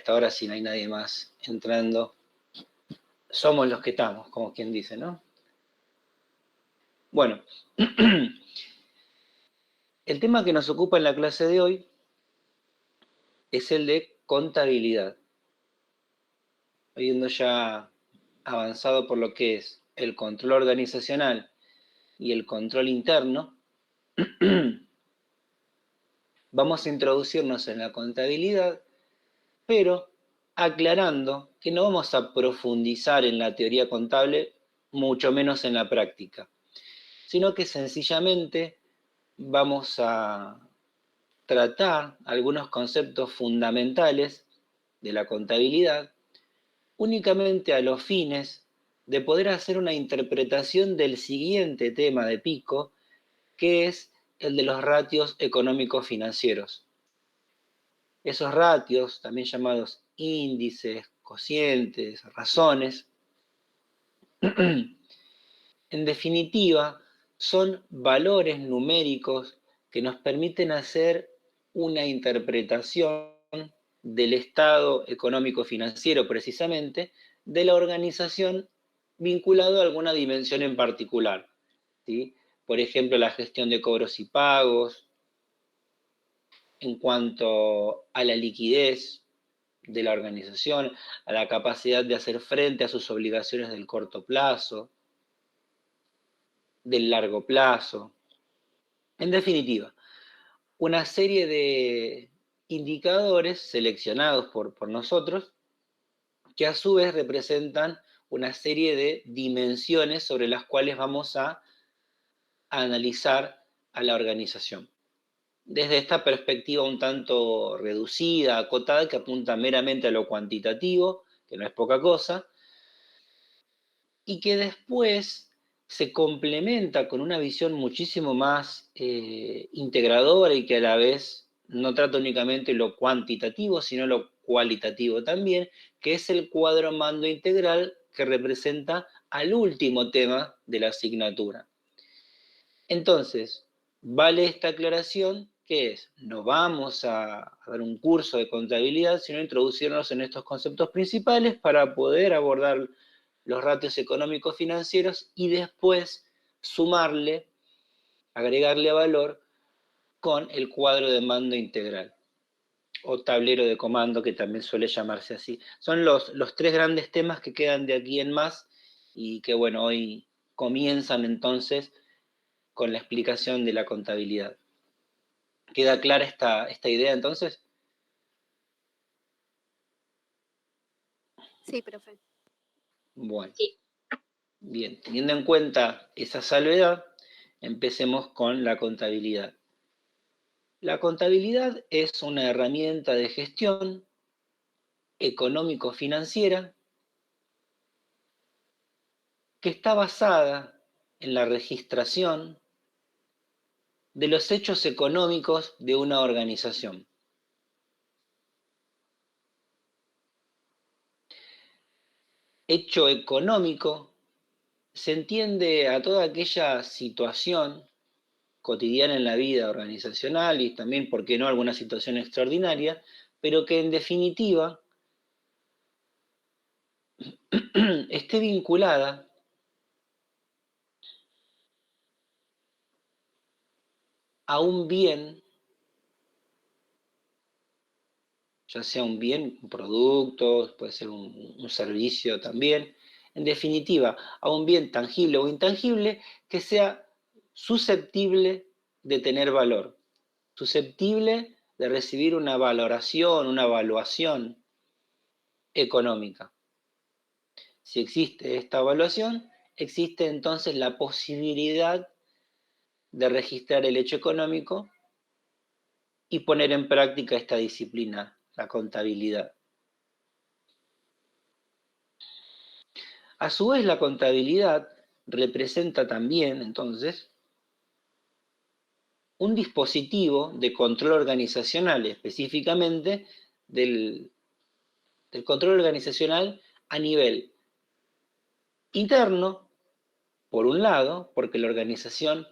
esta hora, si no hay nadie más entrando, somos los que estamos, como quien dice, ¿no? Bueno, el tema que nos ocupa en la clase de hoy es el de contabilidad. Habiendo ya avanzado por lo que es el control organizacional y el control interno, vamos a introducirnos en la contabilidad, pero aclarando que no vamos a profundizar en la teoría contable, mucho menos en la práctica, sino que sencillamente vamos a tratar algunos conceptos fundamentales de la contabilidad únicamente a los fines de poder hacer una interpretación del siguiente tema de Pico, que es el de los ratios económicos financieros. Esos ratios, también llamados índices, cocientes, razones, en definitiva, son valores numéricos que nos permiten hacer una interpretación del estado económico financiero, precisamente, de la organización vinculado a alguna dimensión en particular, ¿sí? Por ejemplo, la gestión de cobros y pagos, en cuanto a la liquidez de la organización, a la capacidad de hacer frente a sus obligaciones del corto plazo, del largo plazo. En definitiva, una serie de indicadores seleccionados por nosotros que a su vez representan una serie de dimensiones sobre las cuales vamos a analizar a la organización. Desde esta perspectiva un tanto reducida, acotada, que apunta meramente a lo cuantitativo, que no es poca cosa, y que después se complementa con una visión muchísimo más integradora y que a la vez no trata únicamente lo cuantitativo, sino lo cualitativo también, que es el cuadro mando integral que representa al último tema de la asignatura. Entonces, vale esta aclaración, que es, no vamos a dar un curso de contabilidad, sino introducirnos en estos conceptos principales para poder abordar los ratios económicos financieros y después sumarle, agregarle valor con el cuadro de mando integral o tablero de comando, que también suele llamarse así. Son los tres grandes temas que quedan de aquí en más y que, bueno, hoy comienzan entonces con la explicación de la contabilidad. ¿Queda clara esta idea entonces? Sí, profe. Bueno, bien, teniendo en cuenta esa salvedad, empecemos con la contabilidad. La contabilidad es una herramienta de gestión económico-financiera que está basada en la registración de los hechos económicos de una organización. Hecho económico se entiende a toda aquella situación cotidiana en la vida organizacional y también, ¿por qué no?, alguna situación extraordinaria, pero que en definitiva esté vinculada a un bien, ya sea un bien, un producto, puede ser un servicio también, en definitiva, a un bien tangible o intangible que sea susceptible de tener valor, susceptible de recibir una valoración, una evaluación económica. Si existe esta evaluación, existe entonces la posibilidad de registrar el hecho económico y poner en práctica esta disciplina, la contabilidad. A su vez, la contabilidad representa también, entonces, un dispositivo de control organizacional, específicamente del control organizacional a nivel interno, por un lado, porque la organización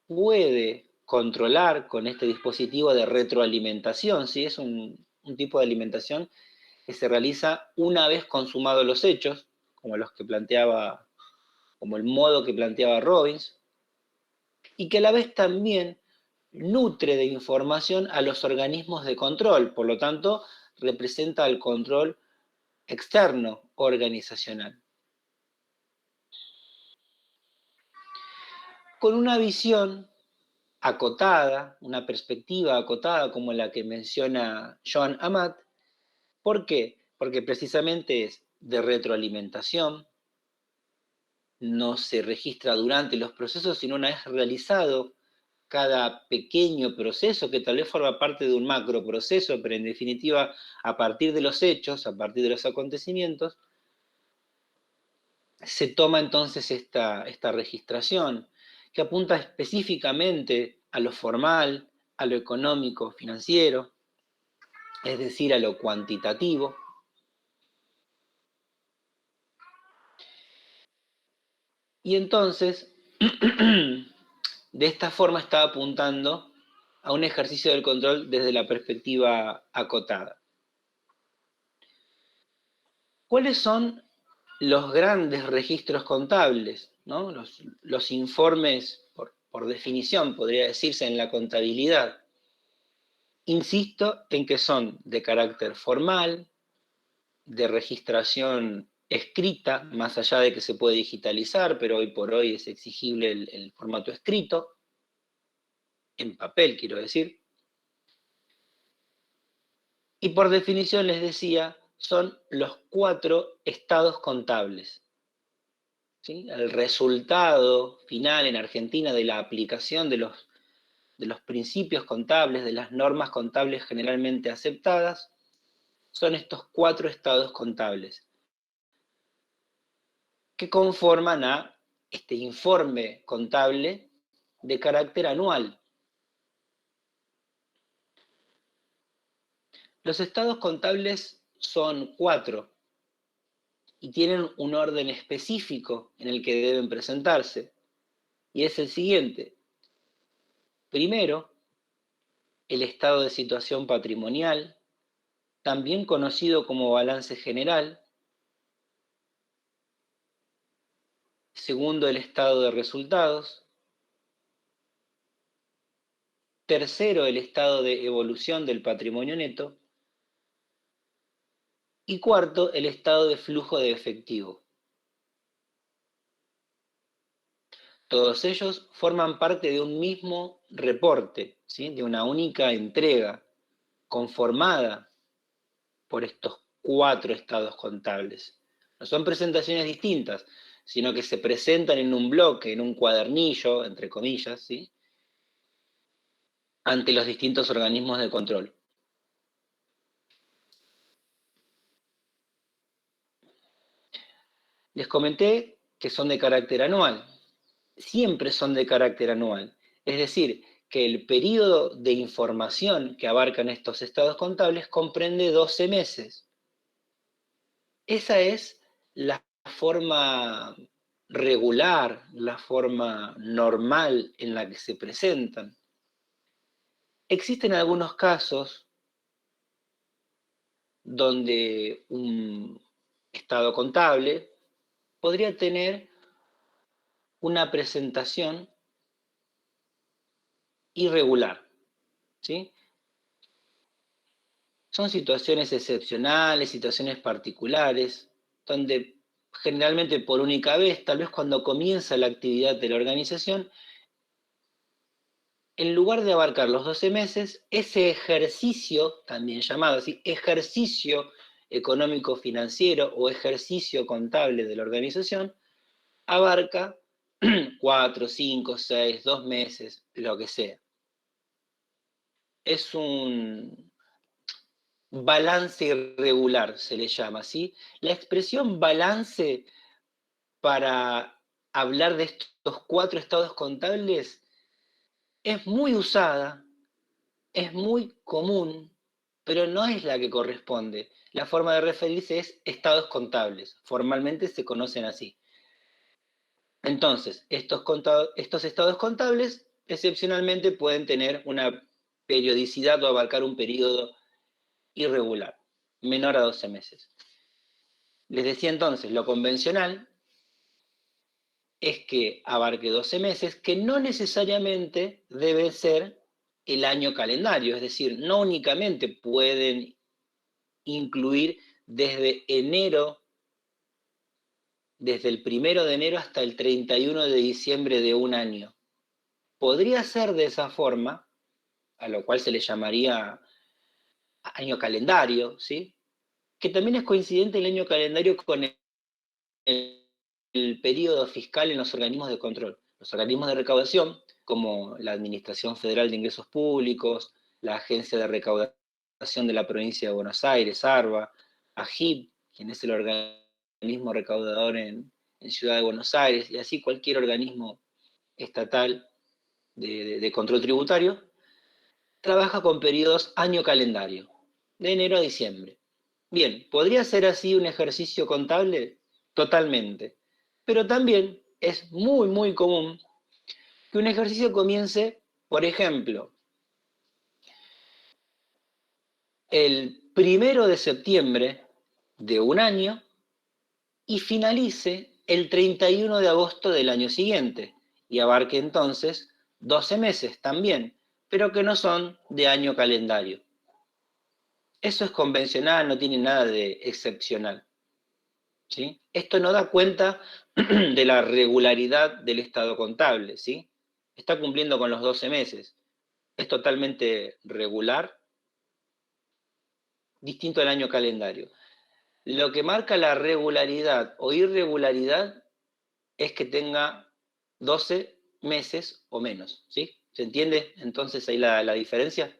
puede controlar con este dispositivo de retroalimentación, ¿sí? Es un tipo de alimentación que se realiza una vez consumados los hechos, como los que planteaba, como el modo que planteaba Robbins, y que a la vez también nutre de información a los organismos de control, por lo tanto, representa el control externo organizacional. Con una visión acotada, una perspectiva acotada como la que menciona Joan Amat. ¿Por qué? Porque precisamente es de retroalimentación, no se registra durante los procesos, sino una vez realizado cada pequeño proceso que tal vez forma parte de un macro proceso, pero en definitiva, a partir de los hechos, a partir de los acontecimientos, se toma entonces esta registración que apunta específicamente a lo formal, a lo económico, financiero, es decir, a lo cuantitativo. Y entonces, de esta forma está apuntando a un ejercicio del control desde la perspectiva acotada. ¿Cuáles son los grandes registros contables, ¿no? Los informes, por definición, podría decirse, en la contabilidad? Insisto en que son de carácter formal, de registración escrita, más allá de que se puede digitalizar, pero hoy por hoy es exigible el formato escrito, en papel quiero decir, y por definición les decía, son los 4 estados contables. ¿Sí? El resultado final en Argentina de la aplicación de los principios contables, de las normas contables generalmente aceptadas, son estos 4 estados contables que conforman a este informe contable de carácter anual. Los estados contables son 4 y tienen un orden específico en el que deben presentarse, y es el siguiente. Primero, el estado de situación patrimonial, también conocido como balance general. Segundo, el estado de resultados. Tercero, el estado de evolución del patrimonio neto. Y cuarto, el estado de flujo de efectivo. Todos ellos forman parte de un mismo reporte, ¿sí? De una única entrega conformada por estos 4 estados contables. No son presentaciones distintas, sino que se presentan en un bloque, en un cuadernillo, entre comillas, ¿sí? Ante los distintos organismos de control. Les comenté que son de carácter anual. Siempre son de carácter anual. Es decir, que el periodo de información que abarcan estos estados contables comprende 12 meses. Esa es la forma regular, la forma normal en la que se presentan. Existen algunos casos donde un estado contable podría tener una presentación irregular, ¿sí? Son situaciones excepcionales, situaciones particulares, donde generalmente por única vez, tal vez cuando comienza la actividad de la organización, en lugar de abarcar los 12 meses, ese ejercicio, también llamado así, ejercicio económico-financiero o ejercicio contable de la organización, abarca 4, 5, 6, 2 meses, lo que sea. Es un balance irregular, se le llama, ¿sí? La expresión balance para hablar de estos 4 estados contables es muy usada, es muy común, pero no es la que corresponde. La forma de referirse es estados contables, formalmente se conocen así. Entonces, estos estados contables excepcionalmente pueden tener una periodicidad o abarcar un periodo irregular. menor a 12 meses. Les decía entonces, lo convencional es que abarque 12 meses, que no necesariamente debe ser el año calendario, es decir, no únicamente pueden incluir desde enero, desde el 1 de enero hasta el 31 de diciembre de un año. Podría ser de esa forma, a lo cual se le llamaría año calendario, ¿sí? Que también es coincidente el año calendario con el periodo fiscal en los organismos de control. Los organismos de recaudación, como la Administración Federal de Ingresos Públicos, la Agencia de Recaudación de la Provincia de Buenos Aires, ARBA, AGIP, quien es el organismo recaudador en Ciudad de Buenos Aires, y así cualquier organismo estatal de control tributario, trabaja con periodos año calendario, de enero a diciembre. Bien, ¿podría ser así un ejercicio contable? Totalmente. Pero también es muy, muy común que un ejercicio comience, por ejemplo, el 1 de septiembre de un año y finalice el 31 de agosto del año siguiente y abarque entonces 12 meses también, pero que no son de año calendario. Eso es convencional, no tiene nada de excepcional, ¿sí? Esto no da cuenta de la regularidad del estado contable, ¿sí? Está cumpliendo con los 12 meses. Es totalmente regular, distinto al año calendario. Lo que marca la regularidad o irregularidad es que tenga 12 meses o menos, ¿sí? ¿Se entiende entonces ahí la diferencia?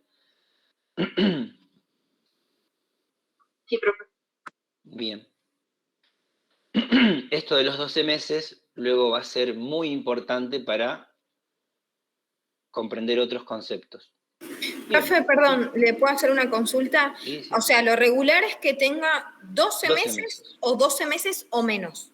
Sí, profe. Bien. Esto de los 12 meses luego va a ser muy importante para comprender otros conceptos. Bien. Profe, perdón, ¿le puedo hacer una consulta? Sí, O sí. sea, lo regular es que tenga 12 12 meses meses. o 12 meses o menos.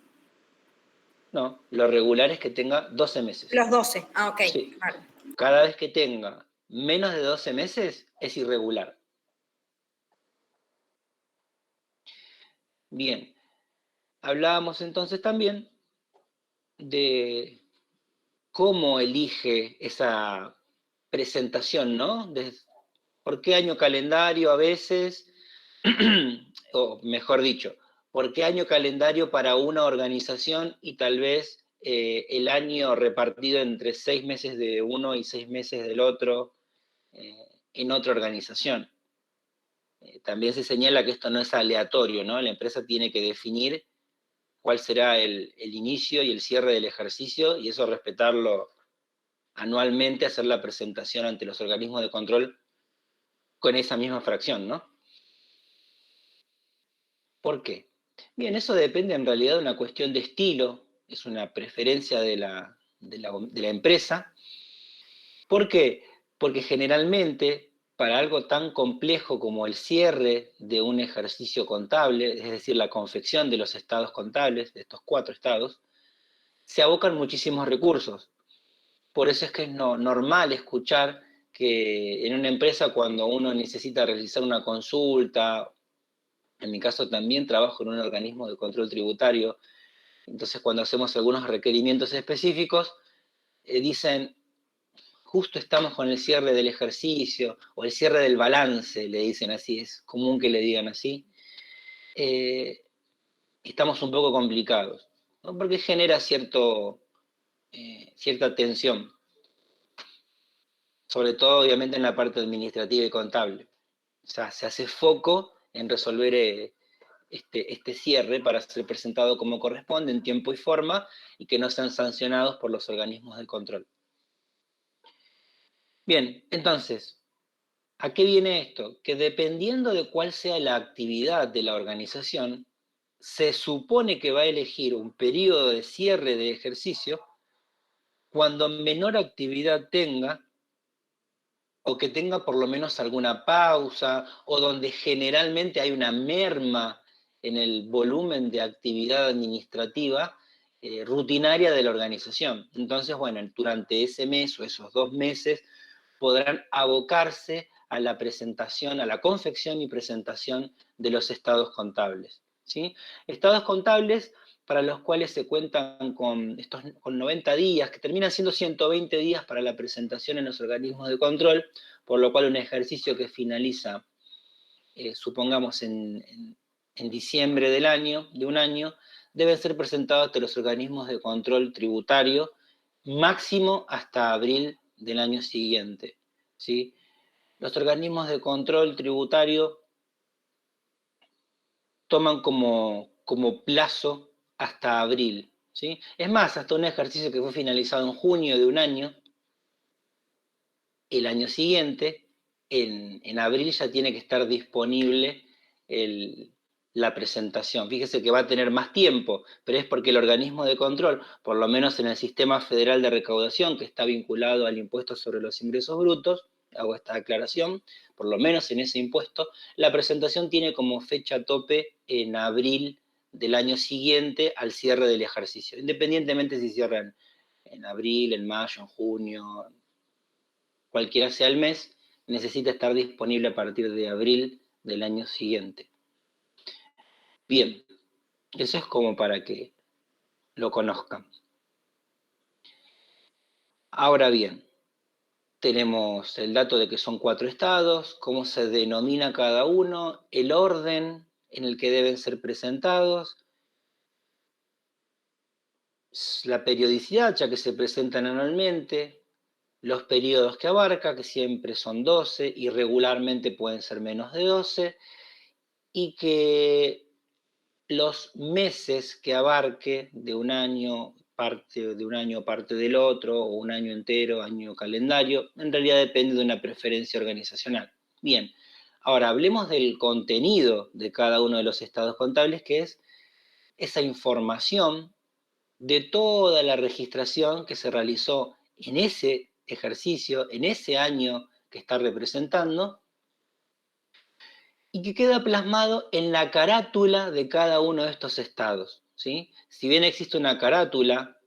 No, lo regular es que tenga 12 meses. Los 12. Ah, ok. Sí. Vale. Cada vez que tenga menos de 12 meses es irregular. Bien. Hablábamos entonces también de cómo elige esa presentación, ¿no? ¿Por qué año calendario a veces? O mejor dicho, ¿por qué año calendario para una organización y tal vez el año repartido entre 6 meses de uno y 6 meses del otro eh, en otra organización? También se señala que esto no es aleatorio, ¿no? La empresa tiene que definir cuál será el inicio y el cierre del ejercicio y eso respetarlo anualmente, hacer la presentación ante los organismos de control con esa misma fracción, ¿no? ¿Por qué? Bien, eso depende en realidad de una cuestión de estilo, es una preferencia de la empresa. ¿Por qué? Porque generalmente para algo tan complejo como el cierre de un ejercicio contable, es decir, la confección de los estados contables, de estos 4 estados, se abocan muchísimos recursos. Por eso es que es normal escuchar que en una empresa cuando uno necesita realizar una consulta, en mi caso también trabajo en un organismo de control tributario, entonces cuando hacemos algunos requerimientos específicos, dicen, justo estamos con el cierre del ejercicio o el cierre del balance, le dicen así, es común que le digan así, estamos un poco complicados, ¿no? Porque genera cierta tensión, sobre todo obviamente en la parte administrativa y contable. O sea, se hace foco en resolver este cierre para ser presentado como corresponde en tiempo y forma y que no sean sancionados por los organismos de control. Bien, entonces, ¿a qué viene esto? Que dependiendo de cuál sea la actividad de la organización, se supone que va a elegir un periodo de cierre de ejercicio cuando menor actividad tenga o que tenga por lo menos alguna pausa o donde generalmente hay una merma en el volumen de actividad administrativa rutinaria de la organización. Entonces, bueno, durante ese mes o esos 2 meses podrán abocarse a la presentación, a la confección y presentación de los estados contables, ¿sí? Estados contables para los cuales se cuentan con 90 días, que terminan siendo 120 días para la presentación en los organismos de control, por lo cual un ejercicio que finaliza, supongamos, en diciembre de un año, debe ser presentado ante los organismos de control tributario, máximo hasta abril del año siguiente, ¿sí? Los organismos de control tributario toman como plazo hasta abril, ¿sí? Es más, hasta un ejercicio que fue finalizado en junio de un año, el año siguiente, en abril ya tiene que estar disponible la presentación. Fíjese que va a tener más tiempo, pero es porque el organismo de control, por lo menos en el Sistema Federal de Recaudación, que está vinculado al impuesto sobre los ingresos brutos, hago esta aclaración, por lo menos en ese impuesto, la presentación tiene como fecha tope en abril del año siguiente al cierre del ejercicio, independientemente si cierran en abril, en mayo, en junio, cualquiera sea el mes, necesita estar disponible a partir de abril del año siguiente. Bien, eso es como para que lo conozcan. Ahora bien, tenemos el dato de que son 4 estados, cómo se denomina cada uno, el orden en el que deben ser presentados, la periodicidad, ya que se presentan anualmente, los periodos que abarca, que siempre son 12 y regularmente pueden ser menos de 12, y que los meses que abarque de un año, parte de un año, parte del otro, o un año entero, año calendario, en realidad depende de una preferencia organizacional. Bien, ahora hablemos del contenido de cada uno de los estados contables, que es esa información de toda la registración que se realizó en ese ejercicio, en ese año que está representando, y que queda plasmado en la carátula de cada uno de estos estados, ¿sí? Si bien existe una carátula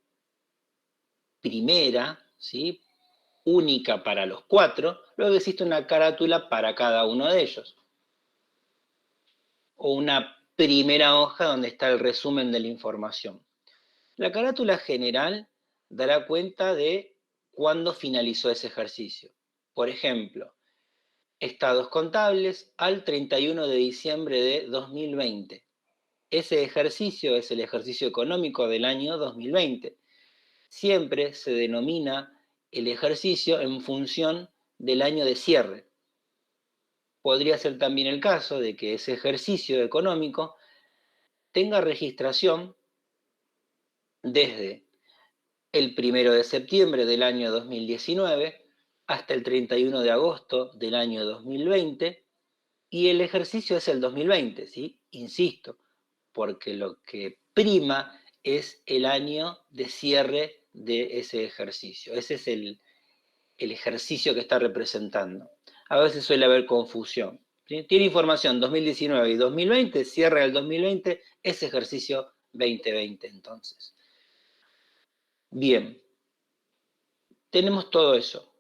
primera, ¿sí?, única para los 4, luego existe una carátula para cada uno de ellos, o una primera hoja donde está el resumen de la información. La carátula general dará cuenta de cuándo finalizó ese ejercicio. Por ejemplo, estados contables al 31 de diciembre de 2020. Ese ejercicio es el ejercicio económico del año 2020. Siempre se denomina el ejercicio en función del año de cierre. Podría ser también el caso de que ese ejercicio económico tenga registración desde el 1 de septiembre del año 2019 hasta el 31 de agosto del año 2020, y el ejercicio es el 2020, ¿sí? Insisto, porque lo que prima es el año de cierre de ese ejercicio. Ese es el ejercicio que está representando. A veces suele haber confusión, ¿sí? Tiene información 2019 y 2020, cierra el 2020, es ejercicio 2020 entonces. Bien, tenemos todo eso.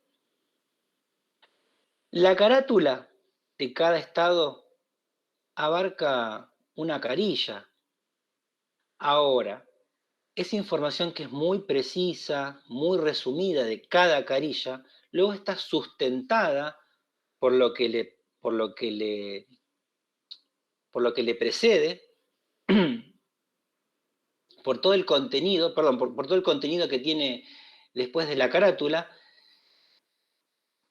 La carátula de cada estado abarca una carilla. Ahora, esa información que es muy precisa, muy resumida de cada carilla, luego está sustentada por lo que le precede, por todo el contenido, perdón, por todo el contenido que tiene después de la carátula,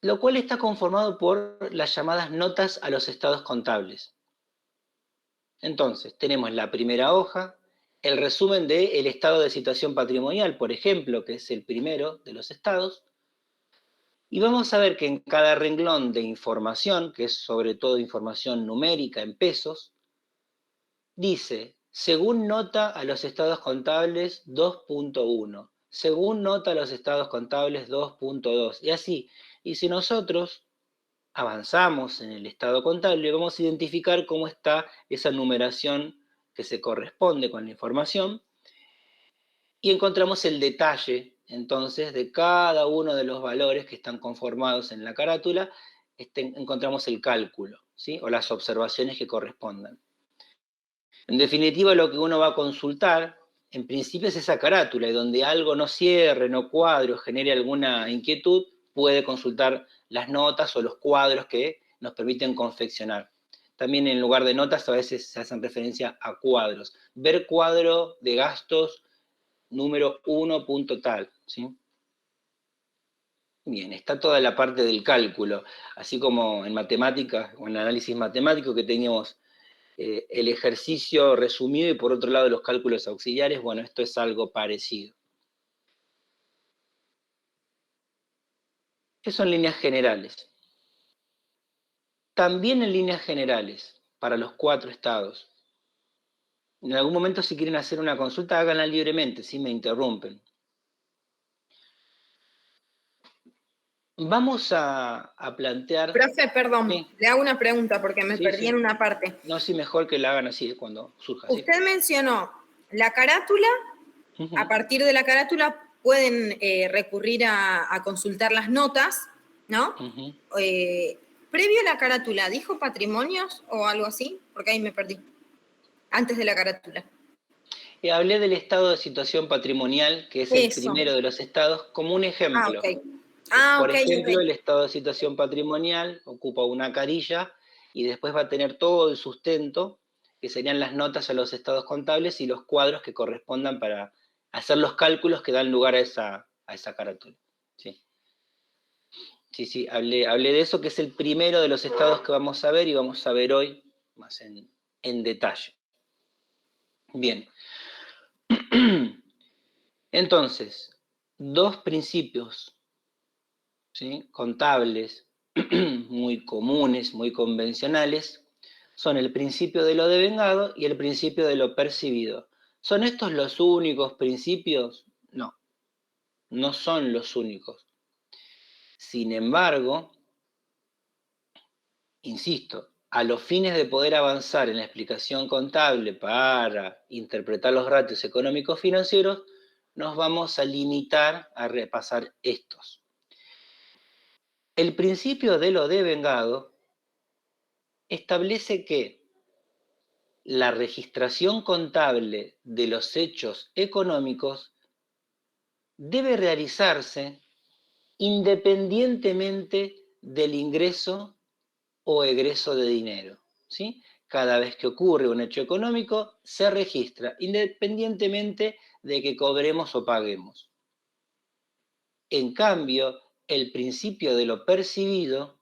lo cual está conformado por las llamadas notas a los estados contables. Entonces, tenemos la primera hoja, el resumen del estado de situación patrimonial, por ejemplo, que es el primero de los estados, y vamos a ver que en cada renglón de información, que es sobre todo información numérica en pesos, dice, según nota a los estados contables 2.1, según nota a los estados contables 2.2, y así. Y si nosotros avanzamos en el estado contable, vamos a identificar cómo está esa numeración que se corresponde con la información, y encontramos el detalle, entonces, de cada uno de los valores que están conformados en la carátula, encontramos el cálculo, ¿sí? O las observaciones que correspondan. En definitiva, lo que uno va a consultar, en principio, es esa carátula, y donde algo no cierre, no cuadre o genere alguna inquietud, puede consultar las notas o los cuadros que nos permiten confeccionar. También en lugar de notas a veces se hacen referencia a cuadros. Ver cuadro de gastos número 1 punto tal, ¿sí? Bien, está toda la parte del cálculo, así como en matemáticas o en análisis matemático que teníamos el ejercicio resumido y por otro lado los cálculos auxiliares. Bueno, esto es algo parecido. Eso en líneas generales. También en líneas generales, para los 4 estados. En algún momento, si quieren hacer una consulta, háganla libremente, si me interrumpen. Vamos a plantear... Profe, perdón, Sí, le hago una pregunta porque me sí, perdí en sí. una parte. No, sí, mejor que la hagan así, cuando surja, ¿sí? Usted mencionó la carátula, a partir de la carátula pueden recurrir a consultar las notas, ¿no? Previo a la carátula, ¿dijo patrimonios o algo así? Porque ahí me perdí. Antes de la carátula. Hablé del estado de situación patrimonial, que es el Eso. primero de los estados, como un Ah, ejemplo. ok. Ah, Por ok, ejemplo, ok. el estado de situación patrimonial ocupa una carilla y después va a tener todo el sustento, que serían las notas a los estados contables y los cuadros que correspondan para hacer los cálculos que dan lugar a esa carátula. Sí, sí, sí, hablé de eso, que es el primero de los estados que vamos a ver y vamos a ver hoy más en detalle. Bien. Entonces, dos principios, ¿sí?, contables muy comunes, muy convencionales, son el principio de lo devengado y el principio de lo percibido. ¿Son estos los únicos principios? No, no son los únicos. Sin embargo, insisto, a los fines de poder avanzar en la explicación contable para interpretar los ratios económicos financieros, nos vamos a limitar a repasar estos. El principio de lo devengado establece que la registración contable de los hechos económicos debe realizarse independientemente del ingreso o egreso de dinero, ¿sí? Cada vez que ocurre un hecho económico, se registra, independientemente de que cobremos o paguemos. En cambio, el principio de lo percibido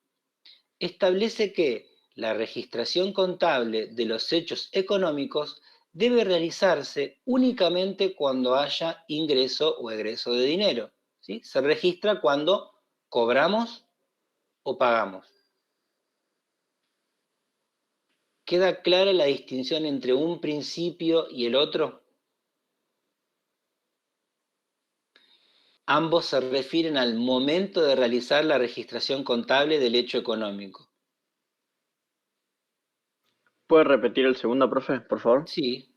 establece que la registración contable de los hechos económicos debe realizarse únicamente cuando haya ingreso o egreso de dinero, ¿sí? Se registra cuando cobramos o pagamos. ¿Queda clara la distinción entre un principio y el otro? Ambos se refieren al momento de realizar la registración contable del hecho económico. ¿Puede repetir el segundo, profe, por favor? Sí,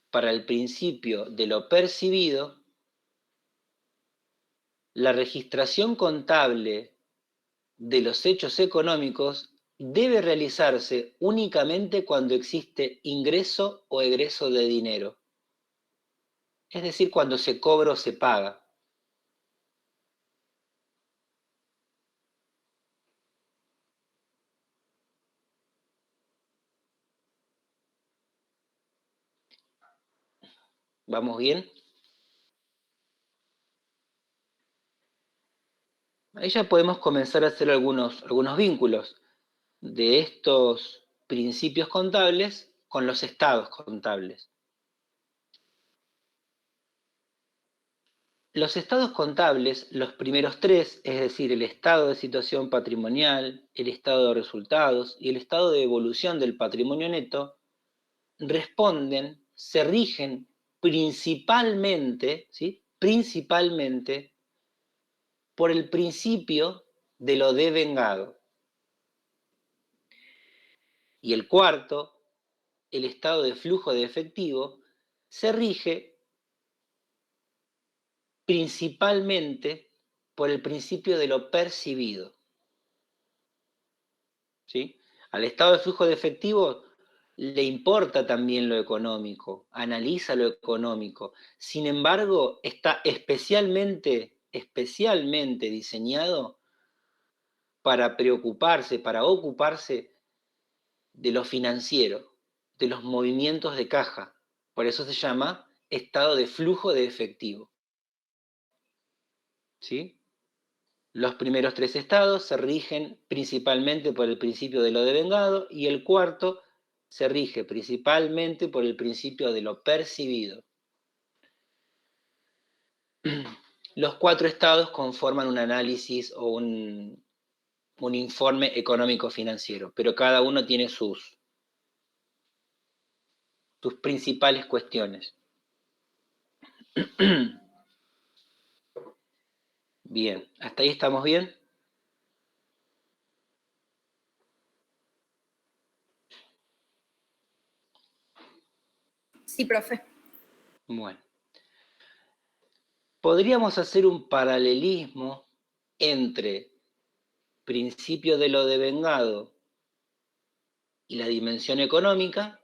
para el principio de lo percibido, la registración contable de los hechos económicos debe realizarse únicamente cuando existe ingreso o egreso de dinero, es decir, cuando se cobra o se paga. ¿Vamos bien? Ahí ya podemos comenzar a hacer algunos vínculos de estos principios contables con los estados contables. Los estados contables, los primeros tres, es decir, el estado de situación patrimonial, el estado de resultados y el estado de evolución del patrimonio neto, responden, se rigen principalmente, ¿sí?, principalmente por el principio de lo devengado. Y el cuarto, el estado de flujo de efectivo, se rige principalmente por el principio de lo percibido. ¿sí? Al estado de flujo de efectivo le importa también lo económico, analiza lo económico. Sin embargo, está especialmente diseñado para preocuparse, para ocuparse de lo financiero, de los movimientos de caja. Por eso se llama estado de flujo de efectivo. ¿Sí? Los primeros 3 estados se rigen principalmente por el principio de lo devengado y el cuarto se rige principalmente por el principio de lo percibido. Los 4 estados conforman un análisis o un informe económico-financiero, pero cada uno tiene sus principales cuestiones. Bien, ¿hasta ahí estamos bien? Sí, profe. Bueno. Podríamos hacer un paralelismo entre principio de lo devengado y la dimensión económica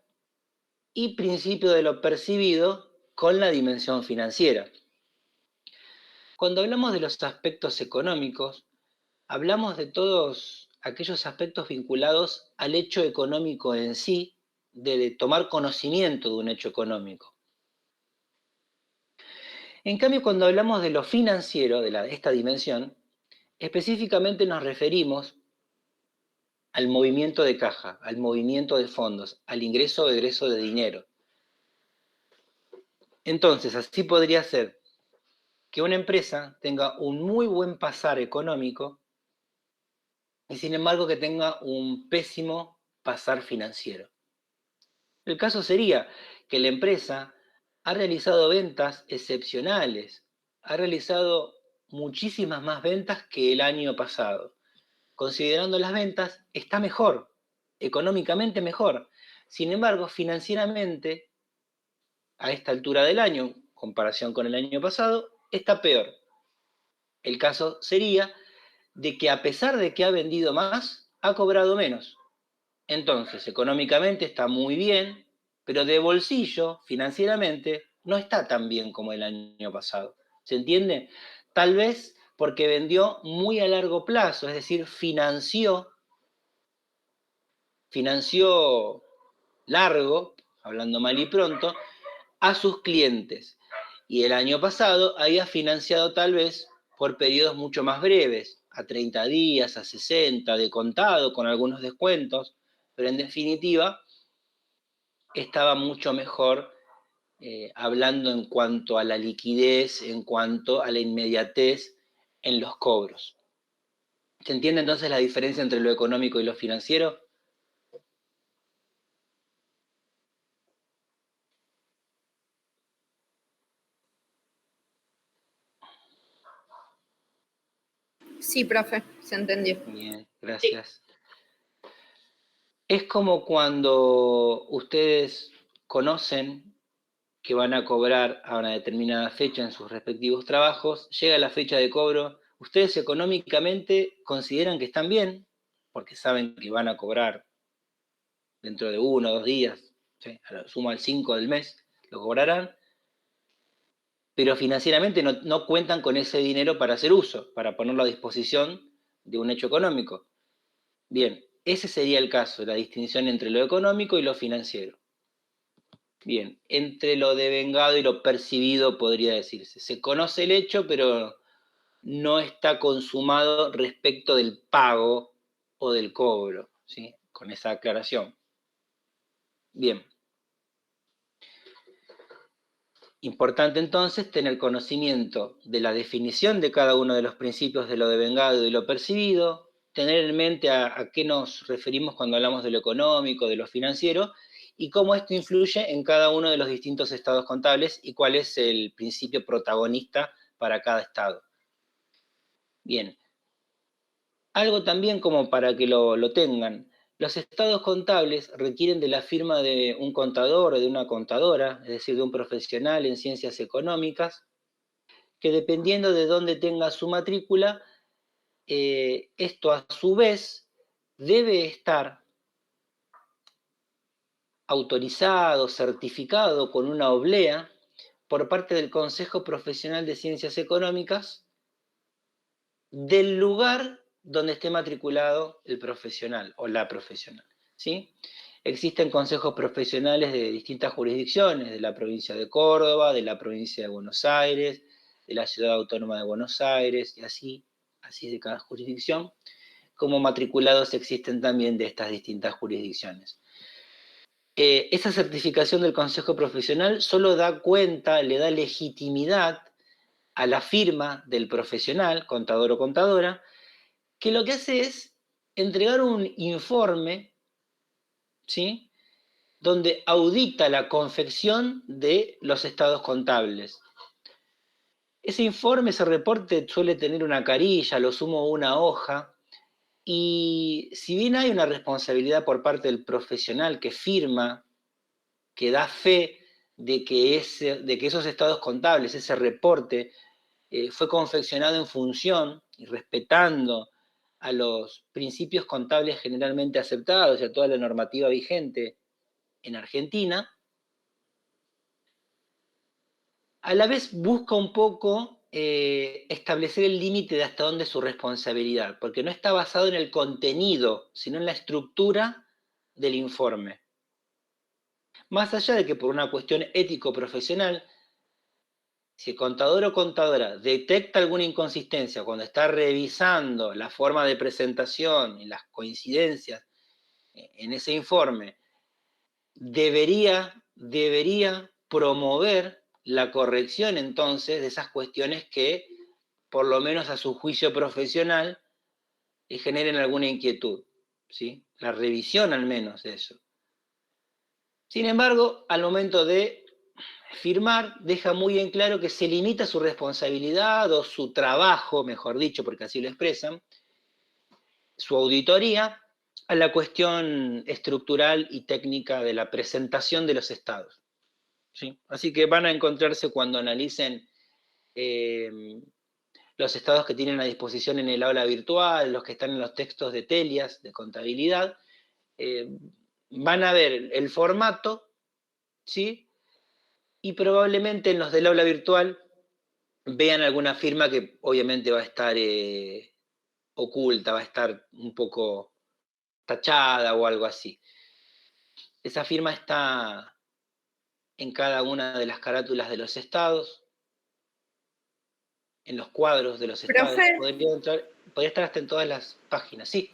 y principio de lo percibido con la dimensión financiera. Cuando hablamos de los aspectos económicos, hablamos de todos aquellos aspectos vinculados al hecho económico en sí, de tomar conocimiento de un hecho económico. En cambio, cuando hablamos de lo financiero, de esta dimensión, específicamente nos referimos al movimiento de caja, al movimiento de fondos, al ingreso o egreso de dinero. Entonces, así podría ser que una empresa tenga un muy buen pasar económico y sin embargo que tenga un pésimo pasar financiero. El caso sería que la empresa ha realizado ventas excepcionales, ha realizado muchísimas más ventas que el año pasado. Considerando las ventas, está mejor, económicamente mejor. Sin embargo, financieramente, a esta altura del año, en comparación con el año pasado, está peor. El caso sería de que a pesar de que ha vendido más, ha cobrado menos. Entonces, económicamente está muy bien, pero de bolsillo, financieramente, no está tan bien como el año pasado. ¿Se entiende? Tal vez porque vendió muy a largo plazo, es decir, financió largo, hablando mal y pronto, a sus clientes. Y el año pasado había financiado tal vez por periodos mucho más breves, a 30 días, a 60, de contado, con algunos descuentos, pero en definitiva estaba mucho mejor hablando en cuanto a la liquidez, en cuanto a la inmediatez en los cobros. ¿Se entiende entonces la diferencia entre lo económico y lo financiero? Sí, profe, se entendió. Bien, Sí. gracias. Es como cuando ustedes conocen que van a cobrar a una determinada fecha en sus respectivos trabajos, llega la fecha de cobro, ustedes económicamente consideran que están bien, porque saben que van a cobrar dentro de 1 o 2 días, ¿sí? A lo sumo al 5 del mes, lo cobrarán, pero financieramente no cuentan con ese dinero para hacer uso, para ponerlo a disposición de un hecho económico. Bien, ese sería el caso, la distinción entre lo económico y lo financiero. Bien, entre lo devengado y lo percibido podría decirse. Se conoce el hecho, pero no está consumado respecto del pago o del cobro, ¿sí? Con esa aclaración. Bien. Importante entonces tener conocimiento de la definición de cada uno de los principios de lo devengado y lo percibido, tener en mente a qué nos referimos cuando hablamos de lo económico, de lo financiero, y cómo esto influye en cada uno de los distintos estados contables y cuál es el principio protagonista para cada estado. Bien, algo también como para que lo tengan. Los estados contables requieren de la firma de un contador o de una contadora, es decir, de un profesional en ciencias económicas, que dependiendo de dónde tenga su matrícula, esto a su vez debe estar autorizado, certificado con una oblea por parte del Consejo Profesional de Ciencias Económicas del lugar donde esté matriculado el profesional o la profesional, ¿sí? Existen consejos profesionales de distintas jurisdicciones, de la provincia de Córdoba, de la provincia de Buenos Aires, de la Ciudad Autónoma de Buenos Aires, y así de cada jurisdicción. Como matriculados existen también de estas distintas jurisdicciones. Esa certificación del Consejo Profesional solo da cuenta, le da legitimidad a la firma del profesional, contador o contadora, que lo que hace es entregar un informe, ¿sí?, donde audita la confección de los estados contables. Ese informe, ese reporte suele tener una carilla, lo sumo una hoja, y si bien hay una responsabilidad por parte del profesional que firma, que da fe de que esos estados contables, ese reporte, fue confeccionado en función y respetando a los principios contables generalmente aceptados y a toda la normativa vigente en Argentina, a la vez busca un poco establecer el límite de hasta dónde es su responsabilidad, porque no está basado en el contenido, sino en la estructura del informe. Más allá de que por una cuestión ético-profesional, si el contador o contadora detecta alguna inconsistencia cuando está revisando la forma de presentación y las coincidencias en ese informe, debería promover la corrección entonces de esas cuestiones que, por lo menos a su juicio profesional, generen alguna inquietud, ¿sí? La revisión al menos de eso. Sin embargo, al momento de firmar, deja muy en claro que se limita su responsabilidad o su trabajo, mejor dicho, porque así lo expresan, su auditoría, a la cuestión estructural y técnica de la presentación de los estados, ¿sí? Así que van a encontrarse cuando analicen los estados que tienen a disposición en el aula virtual, los que están en los textos de Telias, de contabilidad, van a ver el formato, ¿sí? Y probablemente en los del aula virtual vean alguna firma que obviamente va a estar oculta, va a estar un poco tachada o algo así. Esa firma está en cada una de las carátulas de los estados, en los cuadros de los estados. Profe, Podría estar hasta en todas las páginas, sí.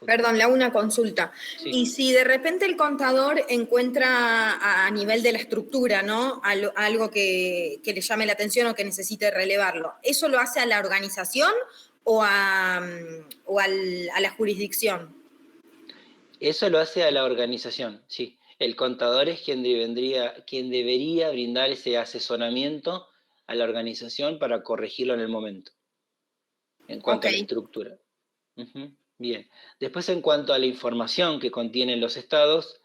perdón, le hago una consulta. Sí. Y si de repente el contador encuentra a nivel de la estructura, ¿no?, algo que le llame la atención o que necesite relevarlo, ¿eso lo hace a la organización o a la jurisdicción? Eso lo hace a la organización, sí. El contador es quien debería brindar ese asesoramiento a la organización para corregirlo en el momento, en cuanto a la estructura. Bien. Después, en cuanto a la información que contienen los estados,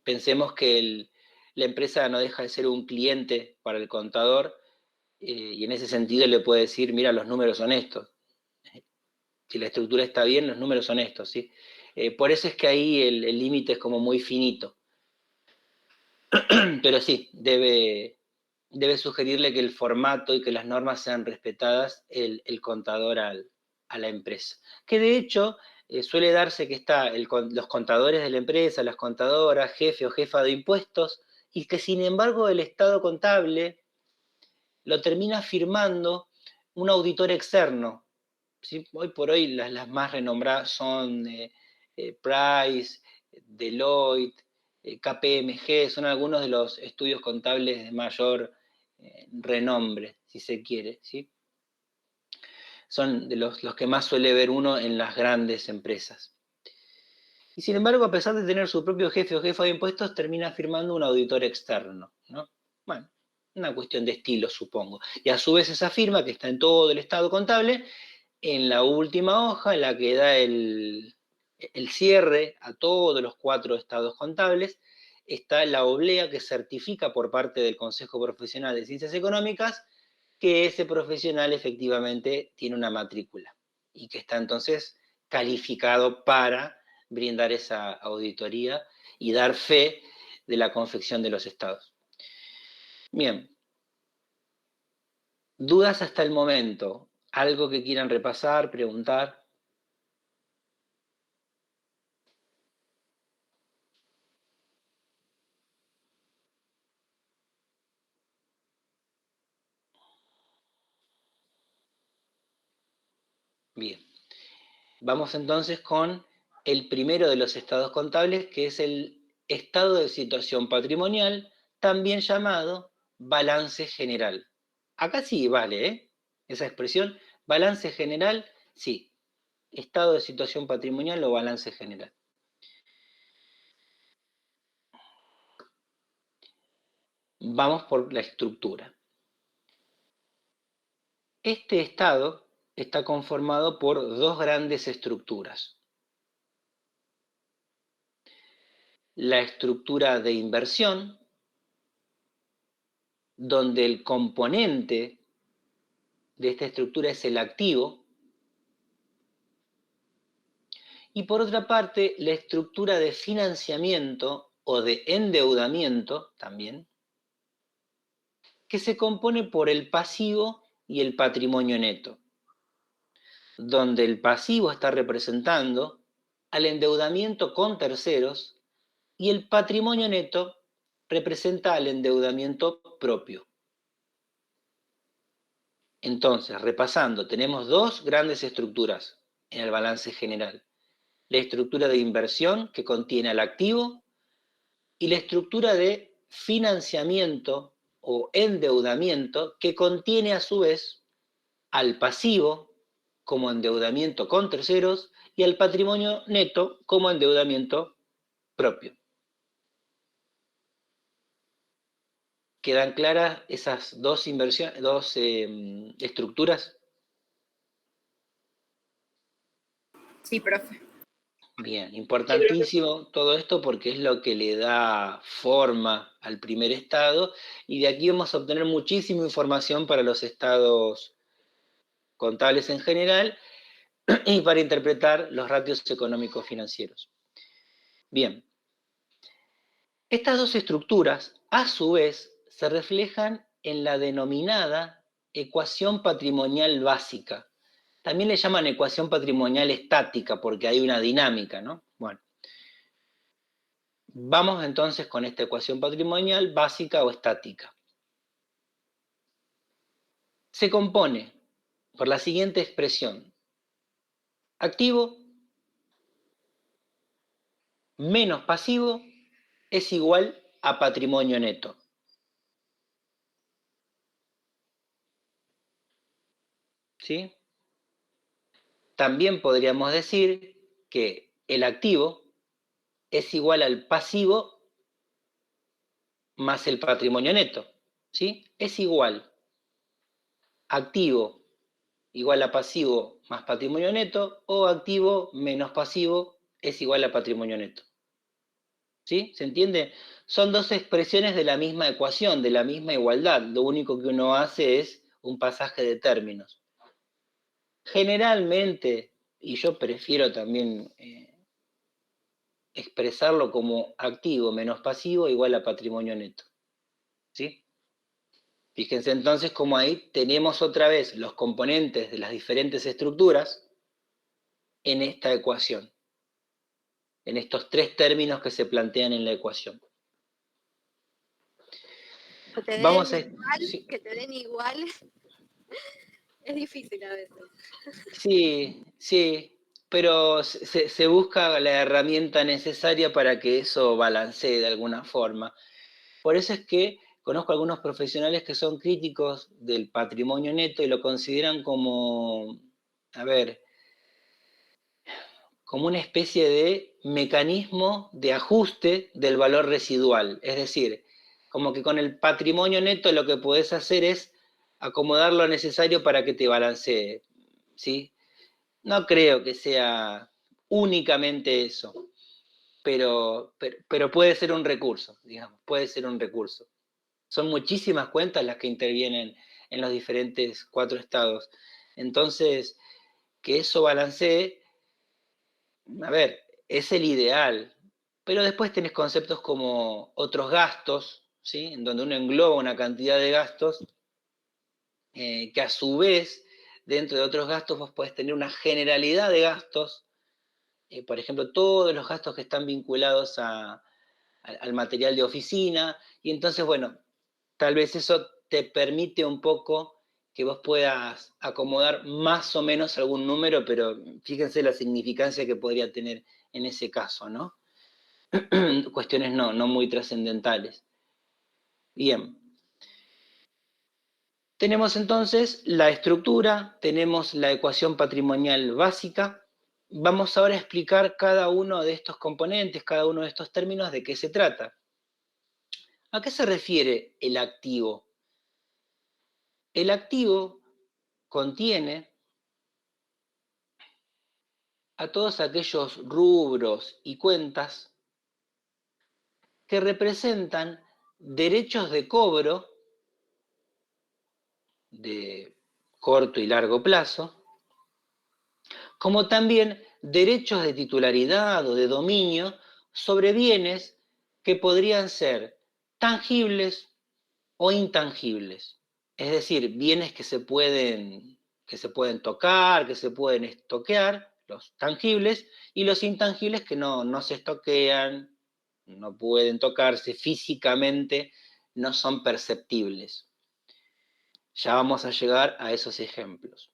pensemos que la empresa no deja de ser un cliente para el contador, y en ese sentido le puede decir, mira, los números son estos. Si la estructura está bien, los números son estos, ¿sí? Por eso es que ahí el límite es como muy finito. Pero sí, debe sugerirle que el formato y que las normas sean respetadas el contador a la empresa. Que de hecho suele darse que está los contadores de la empresa, las contadoras, jefe o jefa de impuestos, y que sin embargo el estado contable lo termina firmando un auditor externo. ¿Sí? Hoy por hoy las más renombradas son Price, Deloitte, KPMG, son algunos de los estudios contables de mayor renombre, si se quiere, ¿sí? Son de los que más suele ver uno en las grandes empresas. Y sin embargo, a pesar de tener su propio jefe o jefa de impuestos, termina firmando un auditor externo, ¿no? Bueno, una cuestión de estilo, supongo. Y a su vez esa firma, que está en todo el estado contable, en la última hoja, en la que da el cierre a todos los 4 estados contables, está la oblea que certifica por parte del Consejo Profesional de Ciencias Económicas que ese profesional efectivamente tiene una matrícula y que está entonces calificado para brindar esa auditoría y dar fe de la confección de los estados. Bien. ¿Dudas hasta el momento? ¿Algo que quieran repasar, preguntar? Bien. Vamos entonces con el primero de los estados contables, que es el estado de situación patrimonial, también llamado balance general. Acá sí vale, ¿eh? Esa expresión, balance general, sí. Estado de situación patrimonial o balance general. Vamos por la estructura. Este estado está conformado por dos grandes estructuras. La estructura de inversión, donde el componente de esta estructura es el activo, y por otra parte, la estructura de financiamiento o de endeudamiento también, que se compone por el pasivo y el patrimonio neto, donde el pasivo está representando al endeudamiento con terceros y el patrimonio neto representa al endeudamiento propio. Entonces, repasando, tenemos dos grandes estructuras en el balance general. La estructura de inversión, que contiene al activo, y la estructura de financiamiento o endeudamiento, que contiene a su vez al pasivo como endeudamiento con terceros y al patrimonio neto como endeudamiento propio. ¿Quedan claras esas dos estructuras? Sí, profe. Bien, importantísimo todo esto porque es lo que le da forma al primer estado y de aquí vamos a obtener muchísima información para los estados contables en general y para interpretar los ratios económicos financieros. Bien, estas dos estructuras a su vez se reflejan en la denominada ecuación patrimonial básica. También le llaman ecuación patrimonial estática porque hay una dinámica, ¿no? Bueno. Vamos entonces con esta ecuación patrimonial básica o estática. Se compone por la siguiente expresión. Activo menos pasivo es igual a patrimonio neto. ¿Sí? También podríamos decir que el activo es igual al pasivo más el patrimonio neto. ¿Sí? Es igual. Activo igual a pasivo más patrimonio neto o activo menos pasivo es igual a patrimonio neto. ¿Sí? ¿Se entiende? Son dos expresiones de la misma ecuación, de la misma igualdad. Lo único que uno hace es un pasaje de términos. Generalmente, y yo prefiero también expresarlo como activo menos pasivo igual a patrimonio neto. ¿Sí? Fíjense entonces cómo ahí tenemos otra vez los componentes de las diferentes estructuras en esta ecuación, en estos tres términos que se plantean en la ecuación. Vamos a... Sí. Que te den igual es difícil a veces. Sí, sí, pero se busca la herramienta necesaria para que eso balancee de alguna forma. Por eso es que conozco algunos profesionales que son críticos del patrimonio neto y lo consideran como, a ver, como una especie de mecanismo de ajuste del valor residual. Es decir, como que con el patrimonio neto lo que podés hacer es acomodar lo necesario para que te balancee, ¿sí? No creo que sea únicamente eso, pero puede ser un recurso, digamos, puede ser un recurso. Son muchísimas cuentas las que intervienen en los diferentes 4 estados. Entonces, que eso balancee a ver, es el ideal, pero después tenés conceptos como otros gastos, ¿sí? En donde uno engloba una cantidad de gastos que a su vez, dentro de otros gastos, vos podés tener una generalidad de gastos, por ejemplo, todos los gastos que están vinculados al material de oficina, y entonces, bueno, tal vez eso te permite un poco que vos puedas acomodar más o menos algún número, pero fíjense la significancia que podría tener en ese caso, ¿no? Cuestiones no muy trascendentales. Bien. Tenemos entonces la estructura, tenemos la ecuación patrimonial básica. Vamos ahora a explicar cada uno de estos componentes, cada uno de estos términos, de qué se trata. ¿A qué se refiere el activo? El activo contiene a todos aquellos rubros y cuentas que representan derechos de cobro de corto y largo plazo, como también derechos de titularidad o de dominio sobre bienes que podrían ser tangibles o intangibles. Es decir, bienes que se pueden tocar, que se pueden estoquear, los tangibles, y los intangibles que no se estoquean, no pueden tocarse físicamente, no son perceptibles. Ya vamos a llegar a esos ejemplos.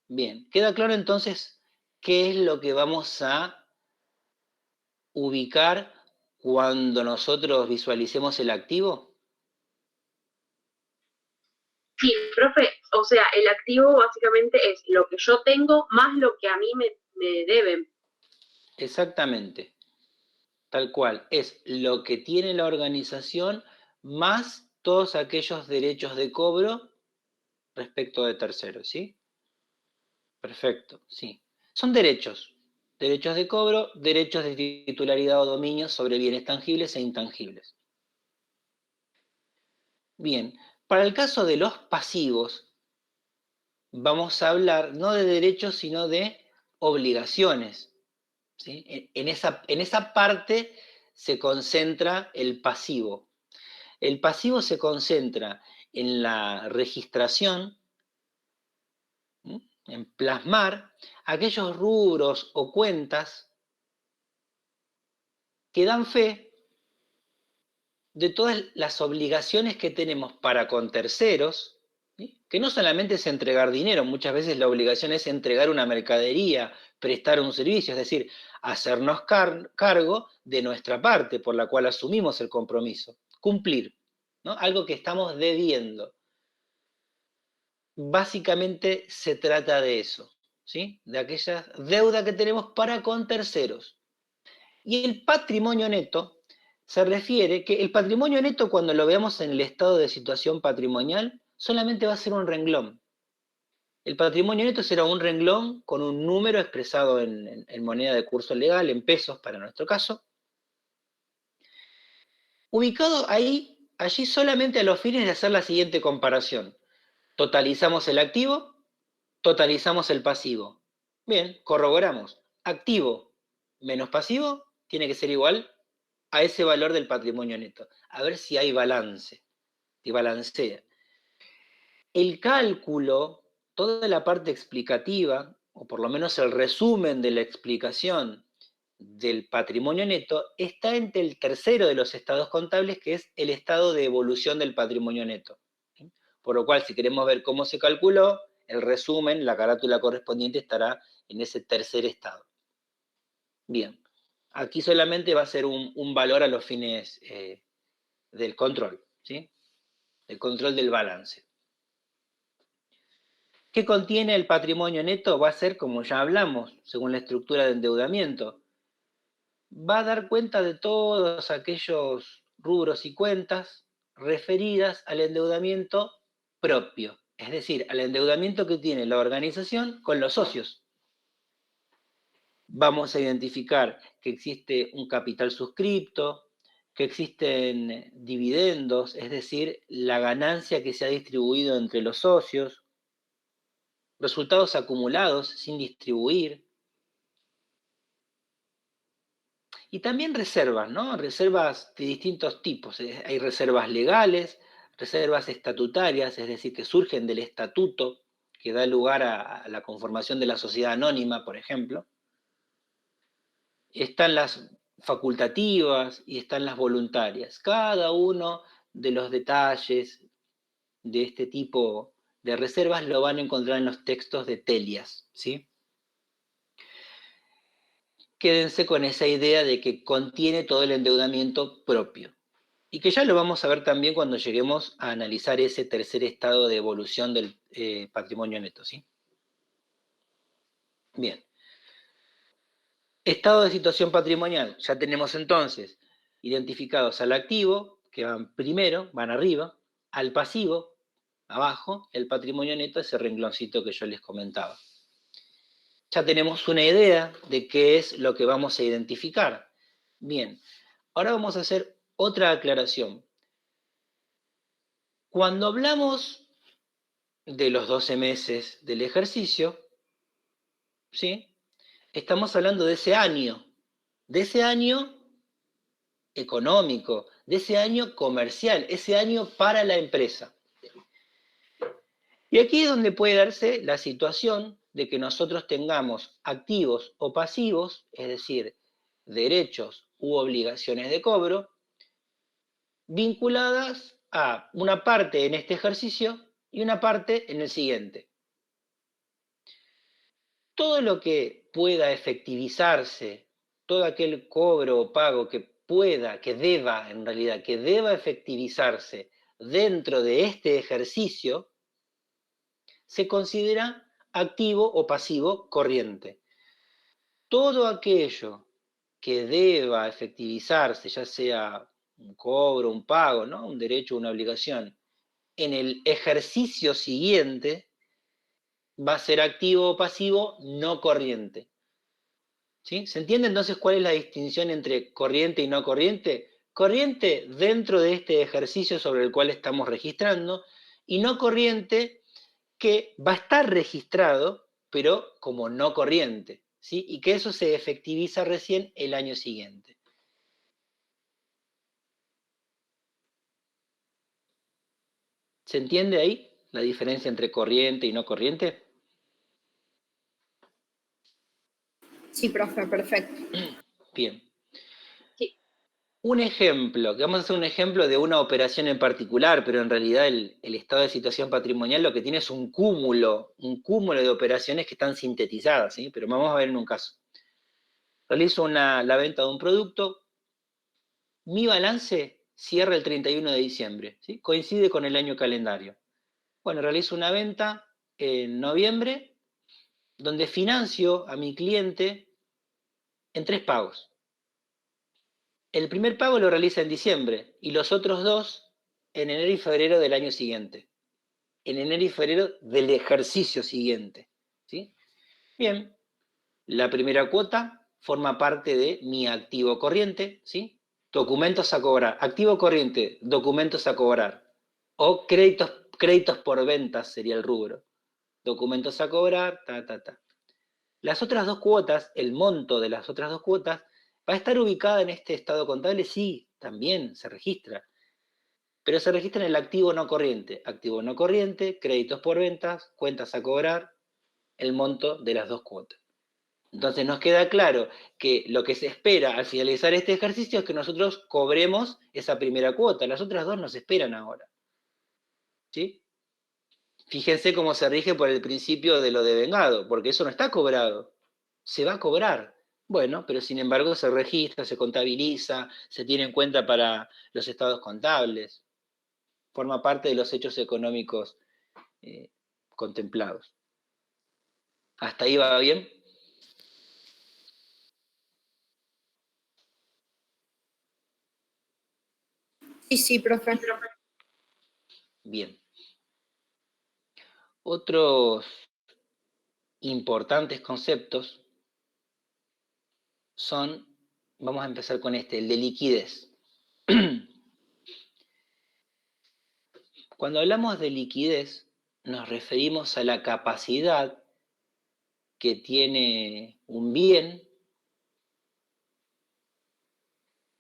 Bien, ¿queda claro entonces qué es lo que vamos a ubicar cuando nosotros visualicemos el activo? Sí, profe, o sea, el activo básicamente es lo que yo tengo más lo que a mí me deben. Exactamente, tal cual. Es lo que tiene la organización más todos aquellos derechos de cobro respecto de terceros, ¿sí? Perfecto, sí. Son derechos. Derechos de cobro, derechos de titularidad o dominio sobre bienes tangibles e intangibles. Bien, para el caso de los pasivos, vamos a hablar no de derechos, sino de obligaciones, ¿sí? En esa parte se concentra el pasivo. El pasivo se concentra en la registración, ¿sí? En plasmar aquellos rubros o cuentas que dan fe de todas las obligaciones que tenemos para con terceros, ¿sí? Que no solamente es entregar dinero, muchas veces la obligación es entregar una mercadería, prestar un servicio, es decir, hacernos cargo de nuestra parte por la cual asumimos el compromiso, cumplir, ¿no? Algo que estamos debiendo. Básicamente se trata de eso, ¿sí? De aquella deuda que tenemos para con terceros. Y el patrimonio neto se refiere que el patrimonio neto, cuando lo veamos en el estado de situación patrimonial, solamente va a ser un renglón. El patrimonio neto será un renglón con un número expresado en moneda de curso legal, en pesos para nuestro caso, ubicado allí solamente a los fines de hacer la siguiente comparación. Totalizamos el activo, totalizamos el pasivo. Bien, corroboramos. Activo menos pasivo tiene que ser igual a ese valor del patrimonio neto. A ver si hay balance, si balancea. El cálculo, toda la parte explicativa, o por lo menos el resumen de la explicación del patrimonio neto, está entre el tercero de los estados contables, que es el estado de evolución del patrimonio neto. Por lo cual, si queremos ver cómo se calculó, el resumen, la carátula correspondiente estará en ese tercer estado. Bien, aquí solamente va a ser un valor a los fines del control, ¿sí? El control del balance. ¿Qué contiene el patrimonio neto? Va a ser, como ya hablamos, según la estructura de endeudamiento. Va a dar cuenta de todos aquellos rubros y cuentas referidas al endeudamiento propio, es decir, al endeudamiento que tiene la organización con los socios. Vamos a identificar que existe un capital suscripto, que existen dividendos, es decir, la ganancia que se ha distribuido entre los socios, resultados acumulados sin distribuir, Y también reservas, ¿no? Reservas de distintos tipos. Hay reservas legales, reservas estatutarias, es decir, que surgen del estatuto que da lugar a la conformación de la sociedad anónima, por ejemplo. Están las facultativas y están las voluntarias. Cada uno de los detalles de este tipo de reservas lo van a encontrar en los textos de Telias, ¿sí? Quédense con esa idea de que contiene todo el endeudamiento propio. Y que ya lo vamos a ver también cuando lleguemos a analizar ese tercer estado de evolución del patrimonio neto, ¿sí? Bien. Estado de situación patrimonial. Ya tenemos entonces identificados al activo, que van primero, van arriba, al pasivo, abajo, el patrimonio neto, ese rengloncito que yo les comentaba. Ya tenemos una idea de qué es lo que vamos a identificar. Bien, ahora vamos a hacer otra aclaración. Cuando hablamos de los 12 meses del ejercicio, ¿sí? Estamos hablando de ese año económico, de ese año comercial, ese año para la empresa. Y aquí es donde puede darse la situación de que nosotros tengamos activos o pasivos, es decir, derechos u obligaciones de cobro, vinculadas a una parte en este ejercicio y una parte en el siguiente. Todo lo que pueda efectivizarse, todo aquel cobro o pago que pueda, que deba, en realidad, que deba efectivizarse dentro de este ejercicio, se considera activo o pasivo corriente. Todo aquello que deba efectivizarse, ya sea un cobro, un pago, ¿no? Un derecho o una obligación, en el ejercicio siguiente, va a ser activo o pasivo no corriente. ¿Sí? ¿Se entiende entonces cuál es la distinción entre corriente y no corriente? Corriente dentro de este ejercicio sobre el cual estamos registrando y no corriente que va a estar registrado, pero como no corriente, ¿sí? Y que eso se efectiviza recién el año siguiente. ¿Se entiende ahí la diferencia entre corriente y no corriente? Sí, profe, perfecto. Bien. Sí. Un ejemplo, que vamos a hacer un ejemplo de una operación en particular, pero en realidad el estado de situación patrimonial lo que tiene es un cúmulo de operaciones que están sintetizadas, ¿sí? Pero vamos a ver en un caso. Realizo la venta de un producto, mi balance cierra el 31 de diciembre, ¿sí? Coincide con el año calendario. Bueno, realizo una venta en noviembre, donde financio a mi cliente en 3 pagos. El primer pago lo realiza en diciembre y los otros 2 en enero y febrero del año siguiente. En enero y febrero del ejercicio siguiente. ¿Sí? Bien, la primera cuota forma parte de mi activo corriente, ¿sí? Documentos a cobrar. Activo corriente, documentos a cobrar. O créditos por ventas sería el rubro. Documentos a cobrar, ta. Las otras 2 cuotas, el monto de las otras 2 cuotas, ¿va a estar ubicada en este estado contable? Sí, también se registra. Pero se registra en el activo no corriente. Activo no corriente, créditos por ventas, cuentas a cobrar, el monto de las 2 cuotas. Entonces nos queda claro que lo que se espera al finalizar este ejercicio es que nosotros cobremos esa primera cuota. Las otras 2 nos esperan ahora. ¿Sí? Fíjense cómo se rige por el principio de lo devengado, porque eso no está cobrado. Se va a cobrar. Bueno, pero sin embargo se registra, se contabiliza, se tiene en cuenta para los estados contables. Forma parte de los hechos económicos contemplados. ¿Hasta ahí va bien? Sí, profe. Bien. Otros importantes conceptos son, vamos a empezar con el de liquidez. Cuando hablamos de liquidez, nos referimos a la capacidad que tiene un bien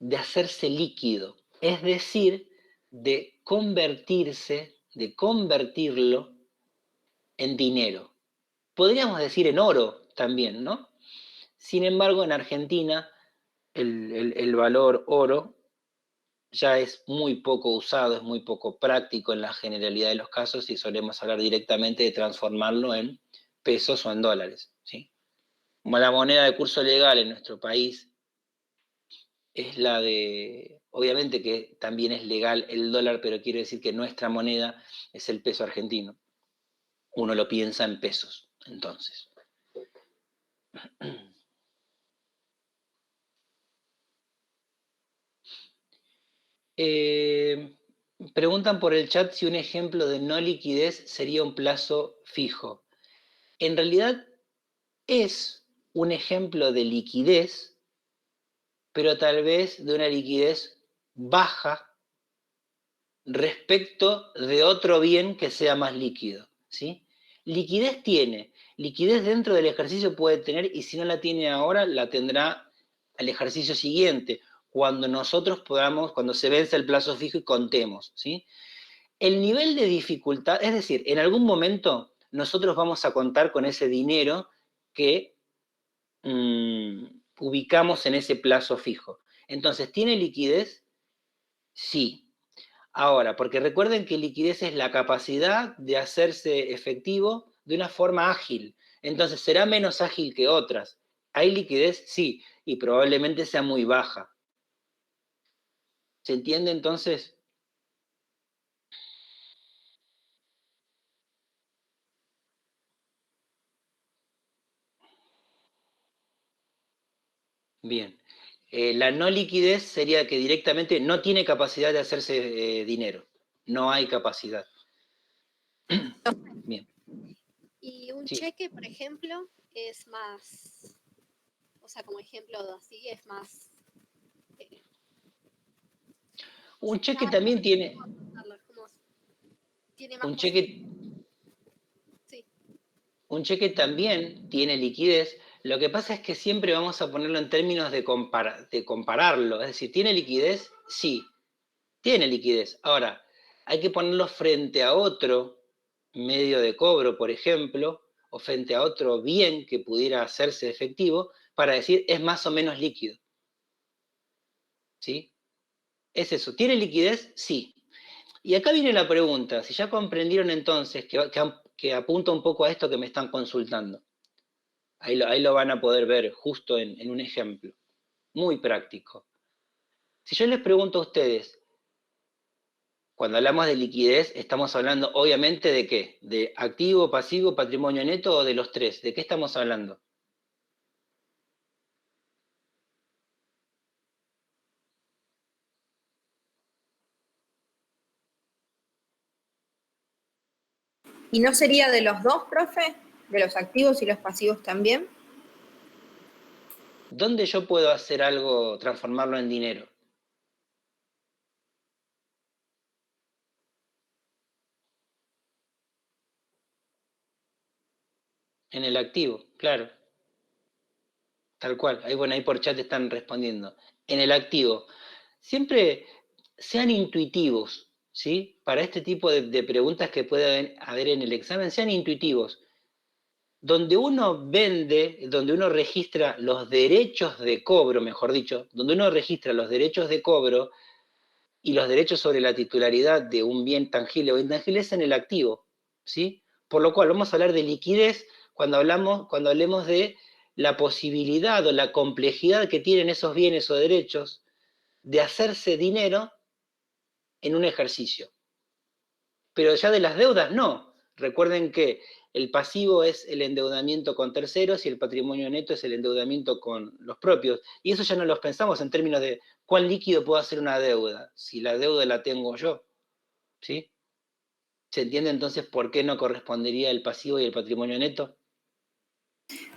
de hacerse líquido, es decir, de convertirse, de convertirlo en dinero. Podríamos decir en oro también, ¿no? Sin embargo, en Argentina el valor oro ya es muy poco usado, es muy poco práctico en la generalidad de los casos y solemos hablar directamente de transformarlo en pesos o en dólares, ¿sí? Como la moneda de curso legal en nuestro país es la de, obviamente que también es legal el dólar, pero quiero decir que nuestra moneda es el peso argentino. Uno lo piensa en pesos, entonces. Preguntan por el chat si un ejemplo de no liquidez sería un plazo fijo. En realidad es un ejemplo de liquidez, pero tal vez de una liquidez baja respecto de otro bien que sea más líquido, ¿sí? Liquidez tiene, liquidez dentro del ejercicio puede tener, y si no la tiene ahora, la tendrá al ejercicio siguiente, cuando nosotros podamos, cuando se vence el plazo fijo y contemos, ¿sí? El nivel de dificultad, es decir, en algún momento nosotros vamos a contar con ese dinero que ubicamos en ese plazo fijo. Entonces, ¿tiene liquidez? Sí. Ahora, porque recuerden que liquidez es la capacidad de hacerse efectivo de una forma ágil. Entonces, ¿será menos ágil que otras? ¿Hay liquidez? Sí, y probablemente sea muy baja. ¿Se entiende entonces? Bien. La no liquidez sería que directamente no tiene capacidad de hacerse dinero. No hay capacidad. Bien. Y un Sí. cheque, por ejemplo, es más, o sea, como ejemplo así, es más... Un cheque también tiene... Tiene más Un cheque, posibilidades. Sí. un cheque también tiene liquidez. Lo que pasa es que siempre vamos a ponerlo en términos de compararlo. Es decir, ¿tiene liquidez? Sí, tiene liquidez. Ahora, hay que ponerlo frente a otro medio de cobro, por ejemplo, o frente a otro bien que pudiera hacerse efectivo, para decir es más o menos líquido. ¿Sí? Es eso. ¿Tiene liquidez? Sí. Y acá viene la pregunta, si ya comprendieron entonces que apunta un poco a esto que me están consultando. Ahí lo van a poder ver justo en un ejemplo, muy práctico. Si yo les pregunto a ustedes, cuando hablamos de liquidez, estamos hablando obviamente de qué, de activo, pasivo, patrimonio neto o de los tres, ¿de qué estamos hablando? ¿Y no sería de los dos, profe? ¿De los activos y los pasivos también? ¿Dónde yo puedo hacer algo, transformarlo en dinero? En el activo, claro. Tal cual. Ahí, bueno, ahí por chat están respondiendo. En el activo. Siempre sean intuitivos, ¿sí? Para este tipo de preguntas que puede haber en el examen, sean intuitivos. Donde uno vende, donde uno registra los derechos de cobro, mejor dicho, donde uno registra los derechos de cobro y los derechos sobre la titularidad de un bien tangible o intangible es en el activo, ¿sí? Por lo cual vamos a hablar de liquidez cuando hablemos de la posibilidad o la complejidad que tienen esos bienes o derechos de hacerse dinero en un ejercicio. Pero ya de las deudas no. Recuerden que el pasivo es el endeudamiento con terceros y el patrimonio neto es el endeudamiento con los propios. Y eso ya no los pensamos en términos de cuán líquido puedo hacer una deuda, si la deuda la tengo yo. ¿Sí? ¿Se entiende entonces por qué no correspondería el pasivo y el patrimonio neto?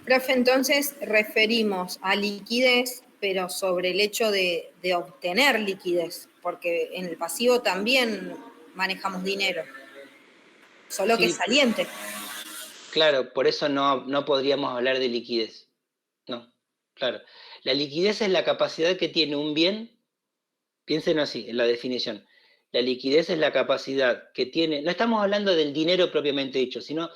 Profe, entonces referimos a liquidez, pero sobre el hecho de obtener liquidez, porque en el pasivo también manejamos dinero, solo que es Sí, saliente. claro, por eso no podríamos hablar de liquidez. No, claro. La liquidez es la capacidad que tiene un bien Piensen así, en la definición. La liquidez es la capacidad que tiene, no estamos hablando del dinero propiamente dicho, sino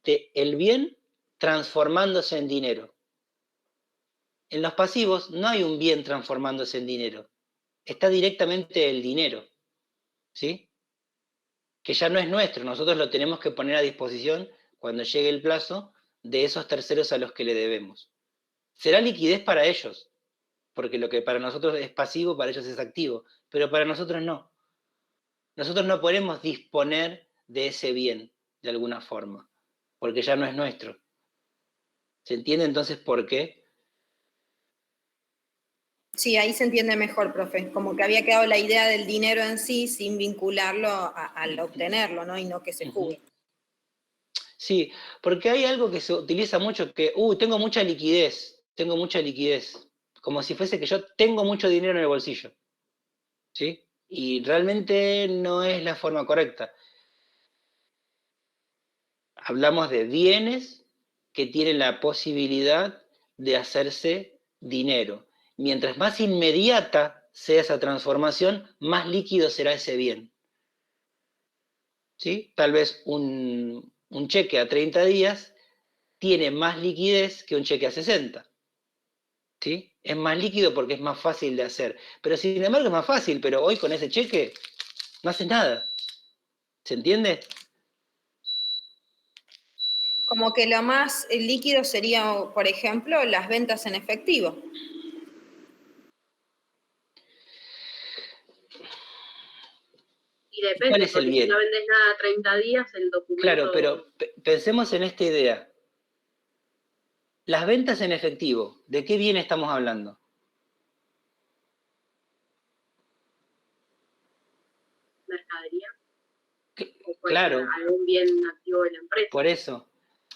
de el bien transformándose en dinero. En los pasivos no hay un bien transformándose en dinero, está directamente el dinero, ¿sí? Que ya no es nuestro, nosotros lo tenemos que poner a disposición cuando llegue el plazo de esos terceros a los que le debemos. Será liquidez para ellos, porque lo que para nosotros es pasivo, para ellos es activo, pero para nosotros no. Nosotros no podemos disponer de ese bien de alguna forma, porque ya no es nuestro. ¿Se entiende entonces por qué? Sí, ahí se entiende mejor, profe. Como que había quedado la idea del dinero en sí sin vincularlo al obtenerlo, ¿no? Y no que se fugue. Sí, porque hay algo que se utiliza mucho que, tengo mucha liquidez, como si fuese que yo tengo mucho dinero en el bolsillo, ¿sí? Y realmente no es la forma correcta. Hablamos de bienes que tienen la posibilidad de hacerse dinero. Mientras más inmediata sea esa transformación, más líquido será ese bien. ¿Sí? Tal vez un cheque a 30 días tiene más liquidez que un cheque a 60. ¿Sí? Es más líquido porque es más fácil de hacer. Pero sin embargo es más fácil, pero hoy con ese cheque no haces nada. ¿Se entiende? Como que lo más líquido sería, por ejemplo, las ventas en efectivo. Y ¿Cuál depende, es el porque si bien? no vendes nada 30 días, el documento... Claro, pero pensemos en esta idea. Las ventas en efectivo, ¿de qué bien estamos hablando? Mercadería, o puede ser Claro, algún bien activo de la empresa. por eso.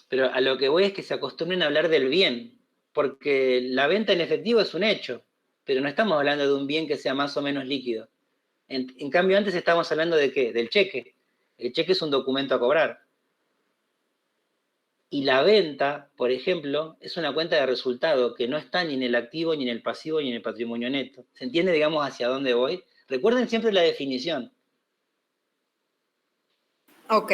Pero a lo que voy es que se acostumbren a hablar del bien, porque la venta en efectivo es un hecho, pero no estamos hablando de un bien que sea más o menos líquido. En cambio, antes estábamos hablando de qué? Del cheque. El cheque es un documento a cobrar. Y la venta, por ejemplo, es una cuenta de resultado que no está ni en el activo, ni en el pasivo, ni en el patrimonio neto. ¿Se entiende, digamos, hacia dónde voy? Recuerden siempre la definición. Ok.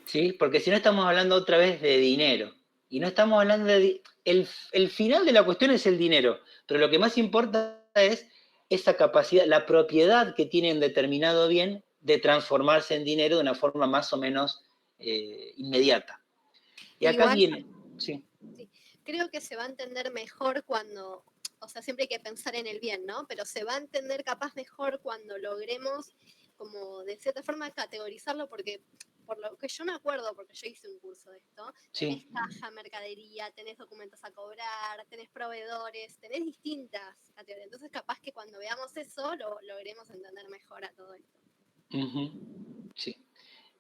¿Sí? Porque si no estamos hablando otra vez de dinero. Y no estamos hablando de... El final de la cuestión es el dinero, pero lo que más importa es esa capacidad, la propiedad que tiene un determinado bien de transformarse en dinero de una forma más o menos inmediata. Y acá Igual, viene... Sí. sí, creo que se va a entender mejor cuando, o sea, siempre hay que pensar en el bien, ¿no? Pero se va a entender capaz mejor cuando logremos, como de cierta forma, categorizarlo, porque por lo que yo me acuerdo, porque yo hice un curso de esto, tenés Sí. caja, mercadería, tenés documentos a cobrar, tenés proveedores, tenés distintas categorías. Entonces, capaz que cuando veamos eso, lo logremos entender mejor a todo esto. Sí.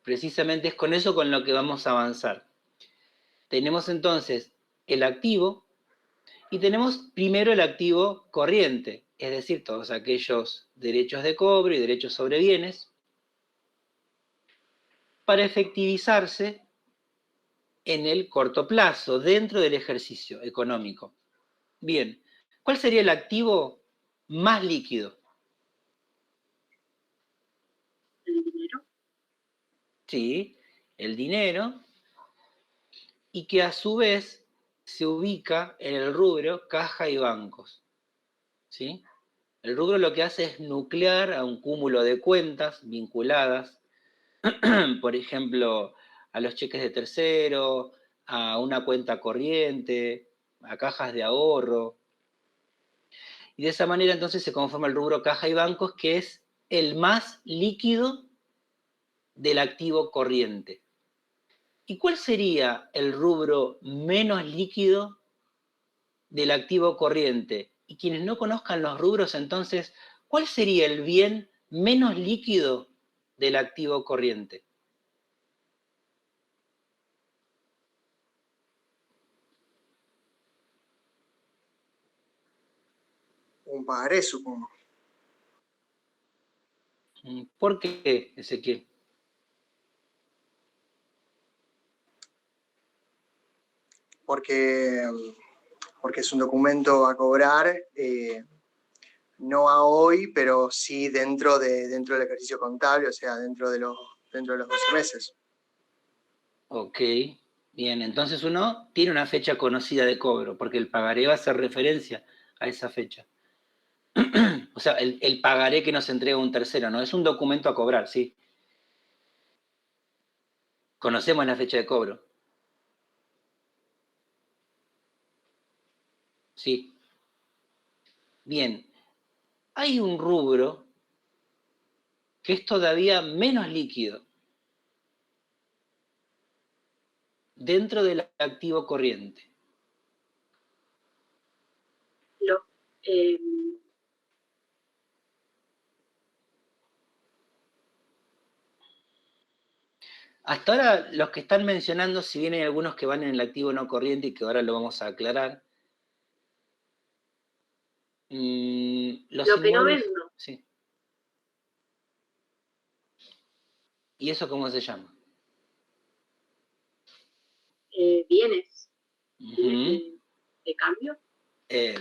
Precisamente es con eso con lo que vamos a avanzar. Tenemos entonces el activo y tenemos primero el activo corriente, es decir, todos aquellos derechos de cobro y derechos sobre bienes para efectivizarse en el corto plazo, dentro del ejercicio económico. Bien, ¿cuál sería el activo más líquido? El dinero. Sí, el dinero, y que a su vez se ubica en el rubro caja y bancos. ¿Sí? El rubro lo que hace es nuclear a un cúmulo de cuentas vinculadas, por ejemplo, a los cheques de tercero, a una cuenta corriente, a cajas de ahorro. Y de esa manera entonces se conforma el rubro caja y bancos, que es el más líquido del activo corriente. ¿Y cuál sería el rubro menos líquido del activo corriente? Y quienes no conozcan los rubros, entonces, ¿cuál sería el bien menos líquido del activo corriente? Un pagaré, supongo. ¿Por qué, Ezequiel? Porque es un documento a cobrar no a hoy, pero sí dentro del ejercicio contable, o sea, dentro de los 12 meses. Ok, bien, entonces uno tiene una fecha conocida de cobro, porque el pagaré va a hacer referencia a esa fecha. O sea, el pagaré que nos entrega un tercero, ¿no? Es un documento a cobrar, ¿sí? Conocemos la fecha de cobro. Sí. Bien, hay un rubro que es todavía menos líquido dentro del activo corriente. Eh, Hasta ahora, los que están mencionando, si bien hay algunos que van en el activo no corriente y que ahora lo vamos a aclarar, los lo que no inmuebles, vendo, sí. ¿Y eso cómo se llama? bienes, Ujú. de cambio.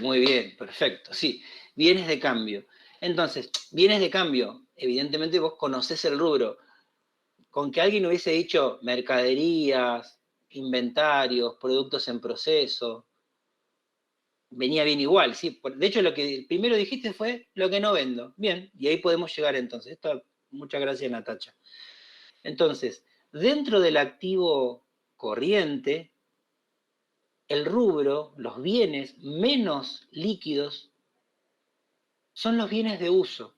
Muy bien, perfecto, sí. Bienes de cambio. Entonces, bienes de cambio, evidentemente vos conocés el rubro. Con que alguien hubiese dicho mercaderías, inventarios, productos en proceso, venía bien igual, ¿sí? De hecho, lo que primero dijiste fue lo que no vendo. Bien, y ahí podemos llegar entonces. Muchas gracias, Natacha. Entonces, dentro del activo corriente, el rubro, los bienes menos líquidos, son los bienes de uso.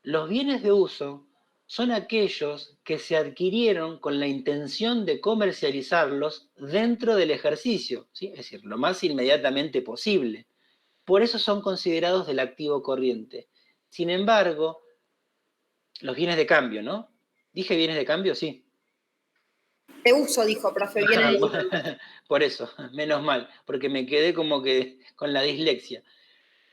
Los bienes de uso son aquellos que se adquirieron con la intención de comercializarlos dentro del ejercicio, ¿sí? Es decir, lo más inmediatamente posible. Por eso son considerados del activo corriente. Sin embargo, los bienes de cambio, ¿no? ¿Dije bienes de cambio? Sí. De uso, dijo, profe, viene de uso. Por eso, menos mal, porque me quedé como que con la dislexia.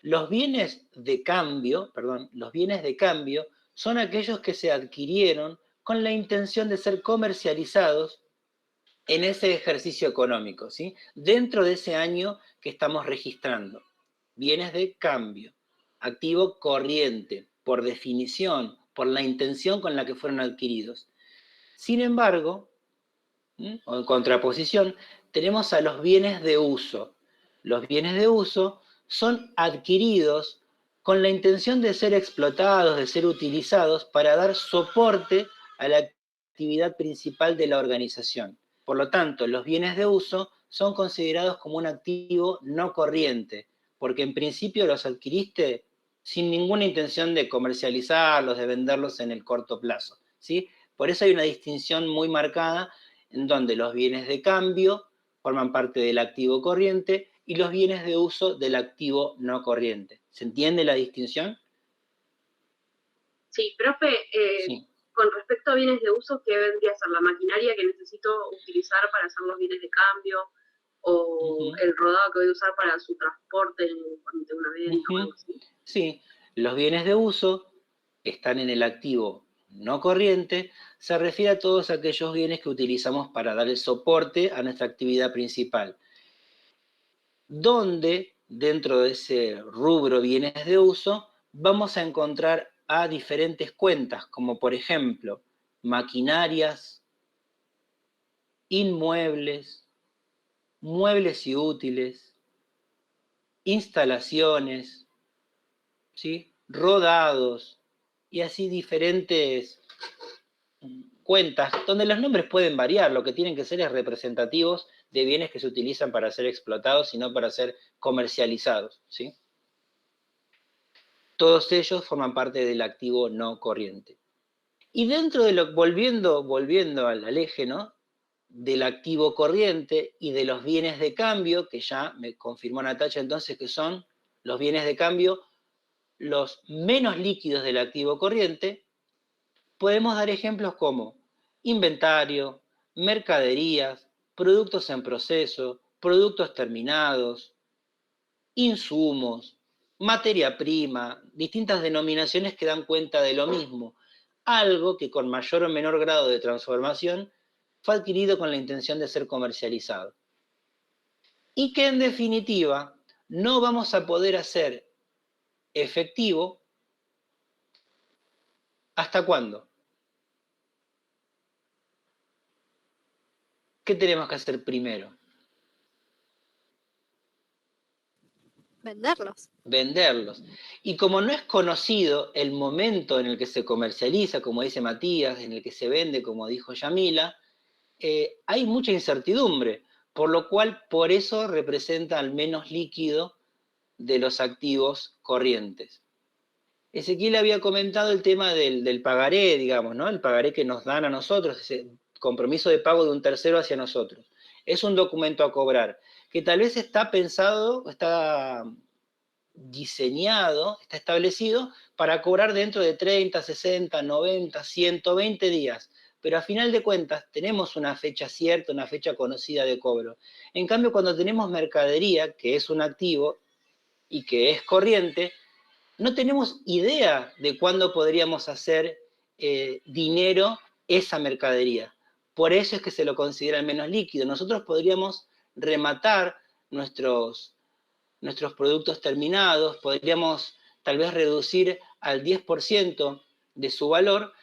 Los bienes de cambio, perdón, los bienes de cambio son aquellos que se adquirieron con la intención de ser comercializados en ese ejercicio económico, ¿sí? Dentro de ese año que estamos registrando. Bienes de cambio, activo corriente, por definición, por la intención con la que fueron adquiridos. Sin embargo, o en contraposición, tenemos a los bienes de uso. Los bienes de uso son adquiridos con la intención de ser explotados, de ser utilizados para dar soporte a la actividad principal de la organización. Por lo tanto, los bienes de uso son considerados como un activo no corriente, porque en principio los adquiriste sin ninguna intención de comercializarlos, de venderlos en el corto plazo, ¿sí? Por eso hay una distinción muy marcada en donde los bienes de cambio forman parte del activo corriente y los bienes de uso del activo no corriente. ¿Se entiende la distinción? Sí, profe, Sí. con respecto a bienes de uso, ¿qué vendría a ser la maquinaria que necesito utilizar para hacer los bienes de cambio? ¿O el rodado que voy a usar para su transporte cuando tengo una venta o algo así? Sí, los bienes de uso están en el activo no corriente, se refiere a todos aquellos bienes que utilizamos para dar el soporte a nuestra actividad principal. Donde dentro de ese rubro bienes de uso vamos a encontrar a diferentes cuentas, como por ejemplo maquinarias, inmuebles, muebles y útiles, instalaciones, ¿sí? Rodados y así diferentes cuentas, donde los nombres pueden variar, lo que tienen que ser es representativos de bienes que se utilizan para ser explotados y no para ser comercializados, ¿sí? Todos ellos forman parte del activo no corriente. Y dentro de lo, volviendo al eje, ¿no? Del activo corriente y de los bienes de cambio, que ya me confirmó Natacha entonces que son los bienes de cambio los menos líquidos del activo corriente, podemos dar ejemplos como inventario, mercaderías, productos en proceso, productos terminados, insumos, materia prima, distintas denominaciones que dan cuenta de lo mismo, algo que con mayor o menor grado de transformación fue adquirido con la intención de ser comercializado. Y que en definitiva no vamos a poder hacer efectivo, ¿hasta cuándo? ¿Qué tenemos que hacer primero? Venderlos. Venderlos. Y como no es conocido el momento en el que se comercializa, como dice Matías, en el que se vende, como dijo Yamila, hay mucha incertidumbre, por lo cual por eso representa al menos líquido de los activos corrientes. Ezequiel había comentado el tema del pagaré, digamos, ¿no? El pagaré que nos dan a nosotros, ese compromiso de pago de un tercero hacia nosotros. Es un documento a cobrar, que tal vez está pensado, está diseñado, está establecido para cobrar dentro de 30, 60, 90, 120 días. Pero a final de cuentas tenemos una fecha cierta, una fecha conocida de cobro. En cambio, cuando tenemos mercadería, que es un activo y que es corriente, no tenemos idea de cuándo podríamos hacer dinero esa mercadería. Por eso es que se lo considera menos líquido. Nosotros podríamos rematar nuestros productos terminados, podríamos tal vez reducir al 10% de su valor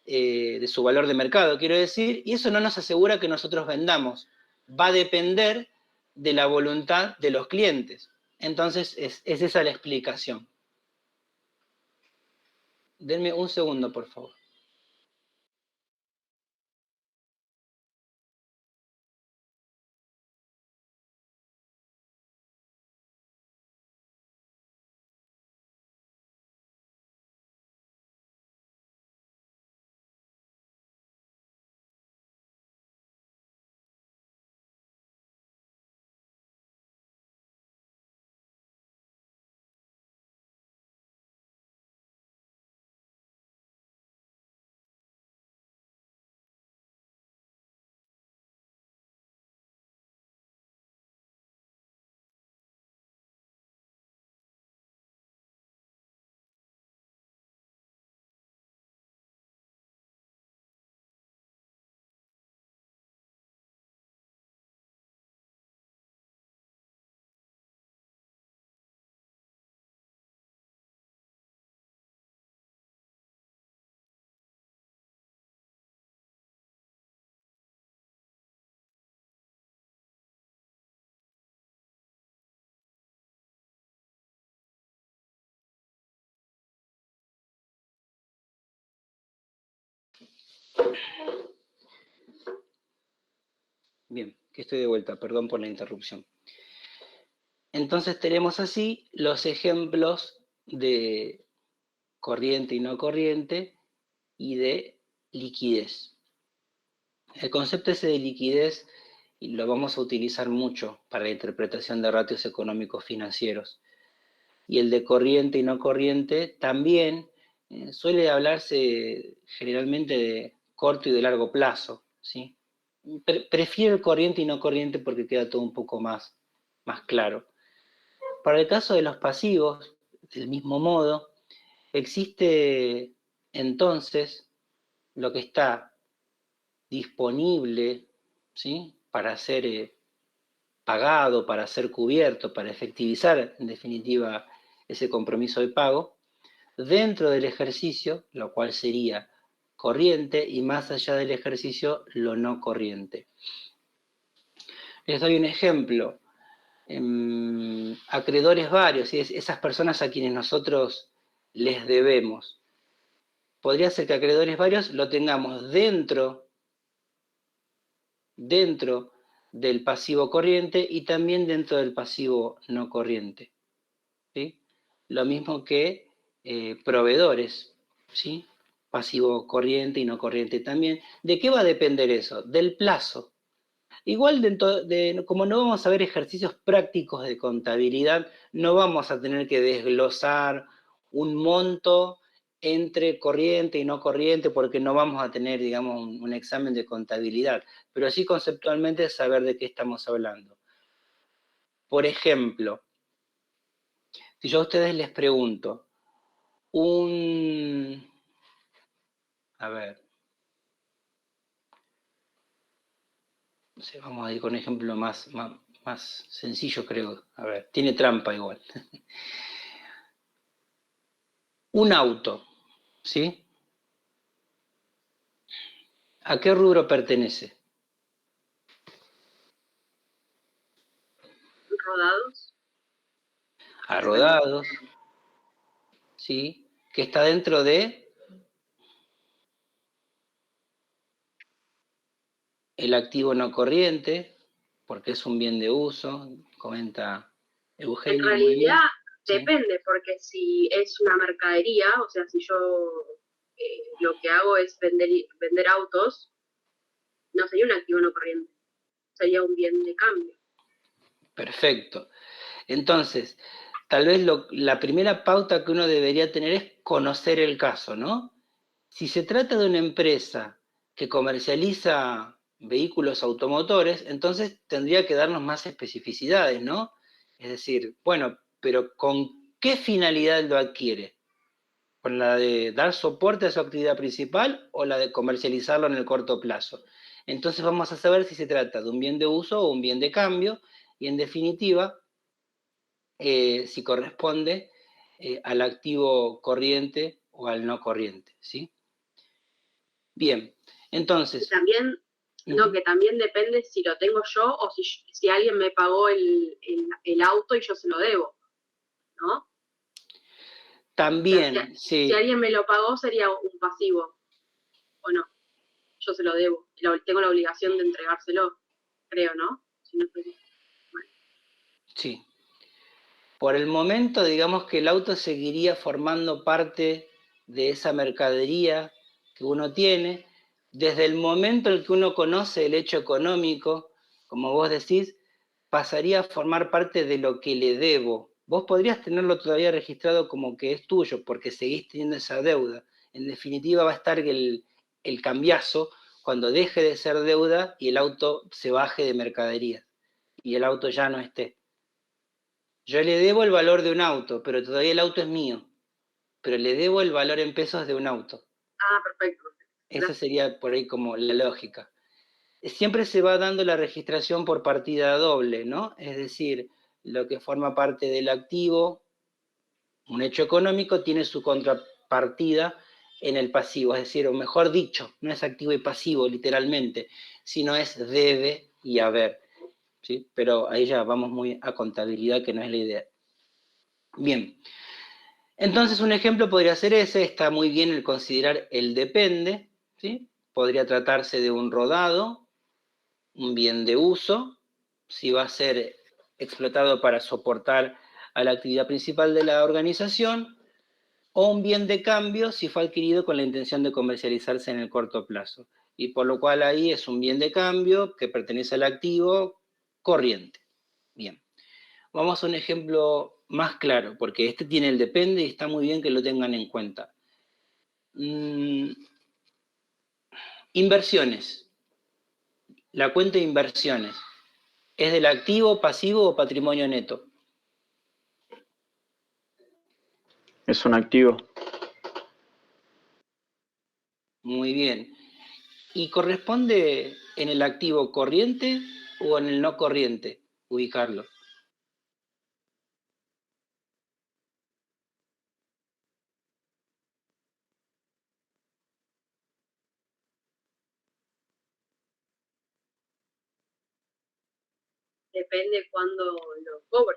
de mercado, quiero decir, y eso no nos asegura que nosotros vendamos. Va a depender de la voluntad de los clientes. Entonces, es esa la explicación. Denme un segundo, por favor. Bien, que estoy de vuelta, perdón por la interrupción. Entonces tenemos así los ejemplos de corriente y no corriente y de liquidez. El concepto ese de liquidez lo vamos a utilizar mucho para la interpretación de ratios económicos financieros. Y el de corriente y no corriente también suele hablarse generalmente de corto y de largo plazo, ¿sí? Prefiero el corriente y no corriente porque queda todo un poco más claro. Para el caso de los pasivos, del mismo modo, existe entonces lo que está disponible, ¿sí?, para ser pagado, para ser cubierto, para efectivizar en definitiva ese compromiso de pago, dentro del ejercicio, lo cual sería corriente, y más allá del ejercicio, lo no corriente. Les doy un ejemplo. Acreedores varios, ¿sí? Esas personas a quienes nosotros les debemos. Podría ser que acreedores varios lo tengamos dentro del pasivo corriente y también dentro del pasivo no corriente, ¿sí? Lo mismo que proveedores, ¿sí? Pasivo corriente y no corriente también. ¿De qué va a depender eso? Del plazo. Igual, como no vamos a ver ejercicios prácticos de contabilidad, no vamos a tener que desglosar un monto entre corriente y no corriente, porque no vamos a tener, digamos, un examen de contabilidad, pero sí conceptualmente saber de qué estamos hablando. Por ejemplo, si yo a ustedes les pregunto, a ver, no sé, vamos a ir con un ejemplo más sencillo, creo. A ver, tiene trampa igual. Un auto, ¿sí? ¿A qué rubro pertenece? Rodados. A rodados, ¿sí? Que está dentro de el activo no corriente, porque es un bien de uso, comenta Eugenia. En realidad ¿sí? depende, porque si es una mercadería, o sea, si yo lo que hago es vender autos, no sería un activo no corriente, sería un bien de cambio. Perfecto. Entonces, tal vez la primera pauta que uno debería tener es conocer el caso, ¿no? Si se trata de una empresa que comercializa vehículos automotores, entonces tendría que darnos más especificidades, ¿no? Es decir, bueno, pero ¿con qué finalidad lo adquiere? ¿Con la de dar soporte a su actividad principal o la de comercializarlo en el corto plazo? Entonces vamos a saber si se trata de un bien de uso o un bien de cambio y en definitiva si corresponde al activo corriente o al no corriente, ¿sí? Bien, entonces... También, no, que también depende si lo tengo yo o si alguien me pagó el auto y yo se lo debo, ¿no? También, o sea, sí. Si alguien me lo pagó sería un pasivo, ¿o no? Yo se lo debo, tengo la obligación de entregárselo, creo, ¿no? Si no estoy mal. Sí. Por el momento, digamos que el auto seguiría formando parte de esa mercadería que uno tiene. Desde el momento en que uno conoce el hecho económico, como vos decís, pasaría a formar parte de lo que le debo. Vos podrías tenerlo todavía registrado como que es tuyo, porque seguís teniendo esa deuda. En definitiva, va a estar el cambiazo cuando deje de ser deuda y el auto se baje de mercadería y el auto ya no esté. Yo le debo el valor de un auto, pero todavía el auto es mío. Pero le debo el valor en pesos de un auto. Ah, perfecto. Esa sería por ahí como la lógica. Siempre se va dando la registración por partida doble, ¿no? Es decir, lo que forma parte del activo, un hecho económico, tiene su contrapartida en el pasivo, es decir, o mejor dicho, no es activo y pasivo literalmente, sino es debe y haber, ¿sí? Pero ahí ya vamos muy a contabilidad, que no es la idea. Bien, entonces un ejemplo podría ser ese, está muy bien el considerar el depende, ¿sí? Podría tratarse de un rodado, un bien de uso, si va a ser explotado para soportar a la actividad principal de la organización, o un bien de cambio si fue adquirido con la intención de comercializarse en el corto plazo. Y por lo cual ahí es un bien de cambio que pertenece al activo corriente. Bien. Vamos a un ejemplo más claro, porque este tiene el depende y está muy bien que lo tengan en cuenta. Inversiones. La cuenta de inversiones. ¿Es del activo, pasivo o patrimonio neto? Es un activo. Muy bien. ¿Y corresponde en el activo corriente o en el no corriente ubicarlo? Depende cuándo lo cobro.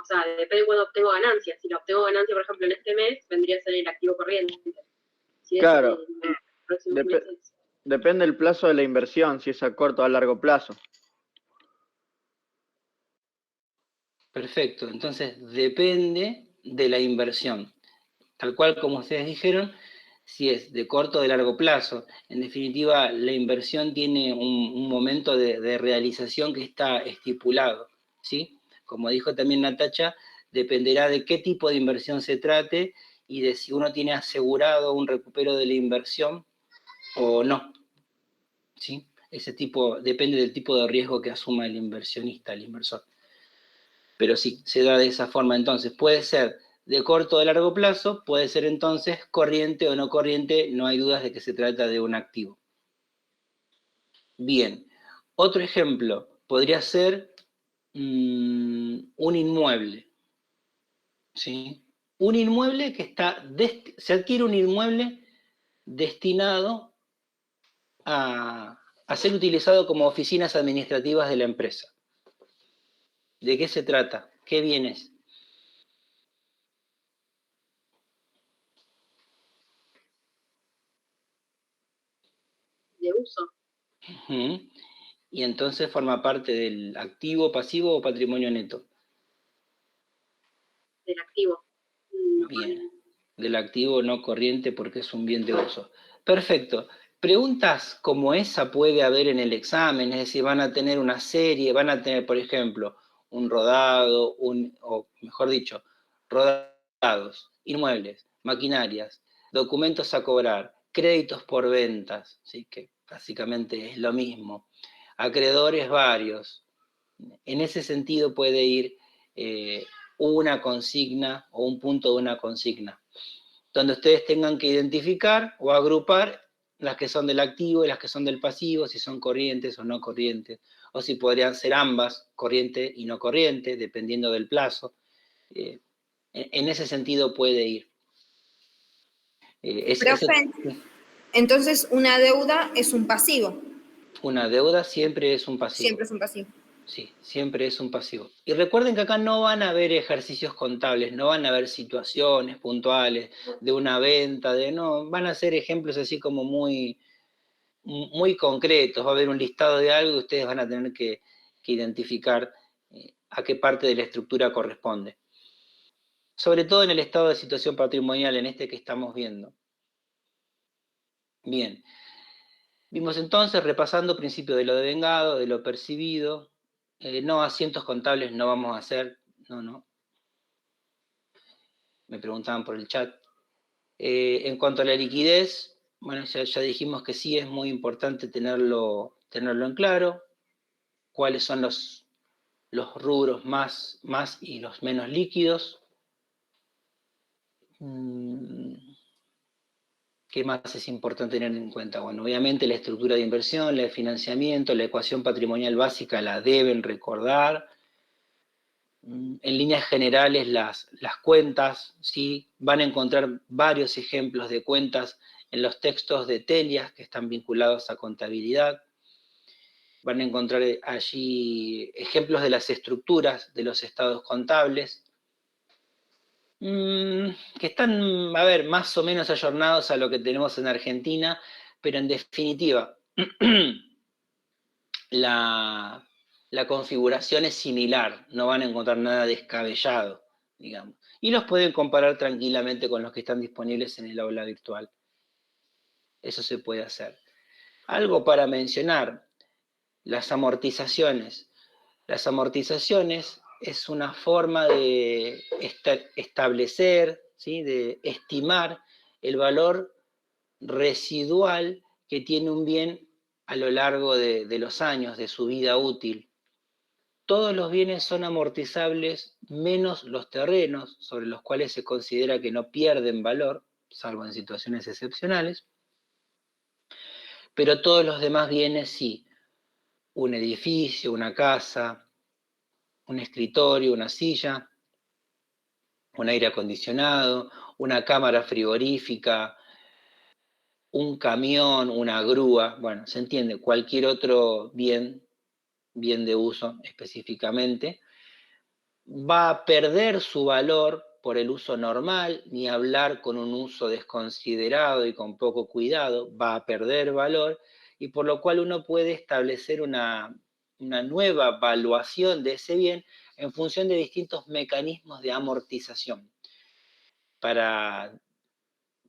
O sea, depende cuándo obtengo ganancias. Si lo obtengo ganancia, por ejemplo, en este mes, vendría a ser el activo corriente. Si es Claro. en los próximos meses. Depende del plazo de la inversión, si es a corto o a largo plazo. Perfecto. Entonces, depende de la inversión. Tal cual como ustedes dijeron, si es de corto o de largo plazo. En definitiva, la inversión tiene un momento de realización que está estipulado, ¿sí? Como dijo también Natacha, dependerá de qué tipo de inversión se trate y de si uno tiene asegurado un recupero de la inversión o no, ¿sí? Ese tipo, depende del tipo de riesgo que asuma el inversionista, el inversor. Pero sí, se da de esa forma. Entonces, puede ser de corto o de largo plazo, puede ser entonces corriente o no corriente, no hay dudas de que se trata de un activo. Bien, otro ejemplo podría ser un inmueble, ¿sí? un inmueble que se adquiere un inmueble destinado a ser utilizado como oficinas administrativas de la empresa. ¿De qué se trata? ¿Qué bienes? De uso. Uh-huh. Y entonces forma parte del activo, pasivo o patrimonio neto. Del activo. No Bien, corriente. del activo no corriente porque es un bien de uso. Perfecto. Preguntas como esa puede haber en el examen, es decir, van a tener una serie, van a tener, por ejemplo, un rodado, o mejor dicho, rodados, inmuebles, maquinarias, documentos a cobrar, créditos por ventas, ¿sí? Que básicamente es lo mismo, acreedores varios. En ese sentido puede ir una consigna o un punto de una consigna, donde ustedes tengan que identificar o agrupar las que son del activo y las que son del pasivo, si son corrientes o no corrientes, o si podrían ser ambas, corriente y no corriente, dependiendo del plazo. En ese sentido puede ir. Profe, entonces una deuda es un pasivo. Una deuda siempre es un pasivo. Siempre es un pasivo. Sí, siempre es un pasivo. Y recuerden que acá no van a haber ejercicios contables, no van a haber situaciones puntuales de una venta, no, van a ser ejemplos así como muy, muy concretos. Va a haber un listado de algo y ustedes van a tener que identificar a qué parte de la estructura corresponde. Sobre todo en el estado de situación patrimonial, en este que estamos viendo. Bien. Vimos entonces, repasando principio de lo devengado, de lo percibido. No, asientos contables no vamos a hacer, no. Me preguntaban por el chat. En cuanto a la liquidez, bueno, ya dijimos que sí es muy importante tenerlo en claro. Cuáles son los rubros más y los menos líquidos. ¿Qué más es importante tener en cuenta? Bueno, obviamente la estructura de inversión, la de financiamiento, la ecuación patrimonial básica la deben recordar. En líneas generales, las cuentas, ¿sí? Van a encontrar varios ejemplos de cuentas en los textos de Telias que están vinculados a contabilidad. Van a encontrar allí ejemplos de las estructuras de los estados contables, que están, a ver, más o menos ayornados a lo que tenemos en Argentina, pero en definitiva, la configuración es similar, no van a encontrar nada descabellado, digamos. Y los pueden comparar tranquilamente con los que están disponibles en el aula virtual. Eso se puede hacer. Algo para mencionar, las amortizaciones. Las amortizaciones es una forma de establecer, ¿sí? De estimar el valor residual que tiene un bien a lo largo de los años de su vida útil. Todos los bienes son amortizables, menos los terrenos, sobre los cuales se considera que no pierden valor, salvo en situaciones excepcionales, pero todos los demás bienes sí. Un edificio, una casa, un escritorio, una silla, un aire acondicionado, una cámara frigorífica, un camión, una grúa, bueno, se entiende, cualquier otro bien de uso específicamente, va a perder su valor por el uso normal, ni hablar con un uso desconsiderado y con poco cuidado, va a perder valor, y por lo cual uno puede establecer una nueva valuación de ese bien en función de distintos mecanismos de amortización. Para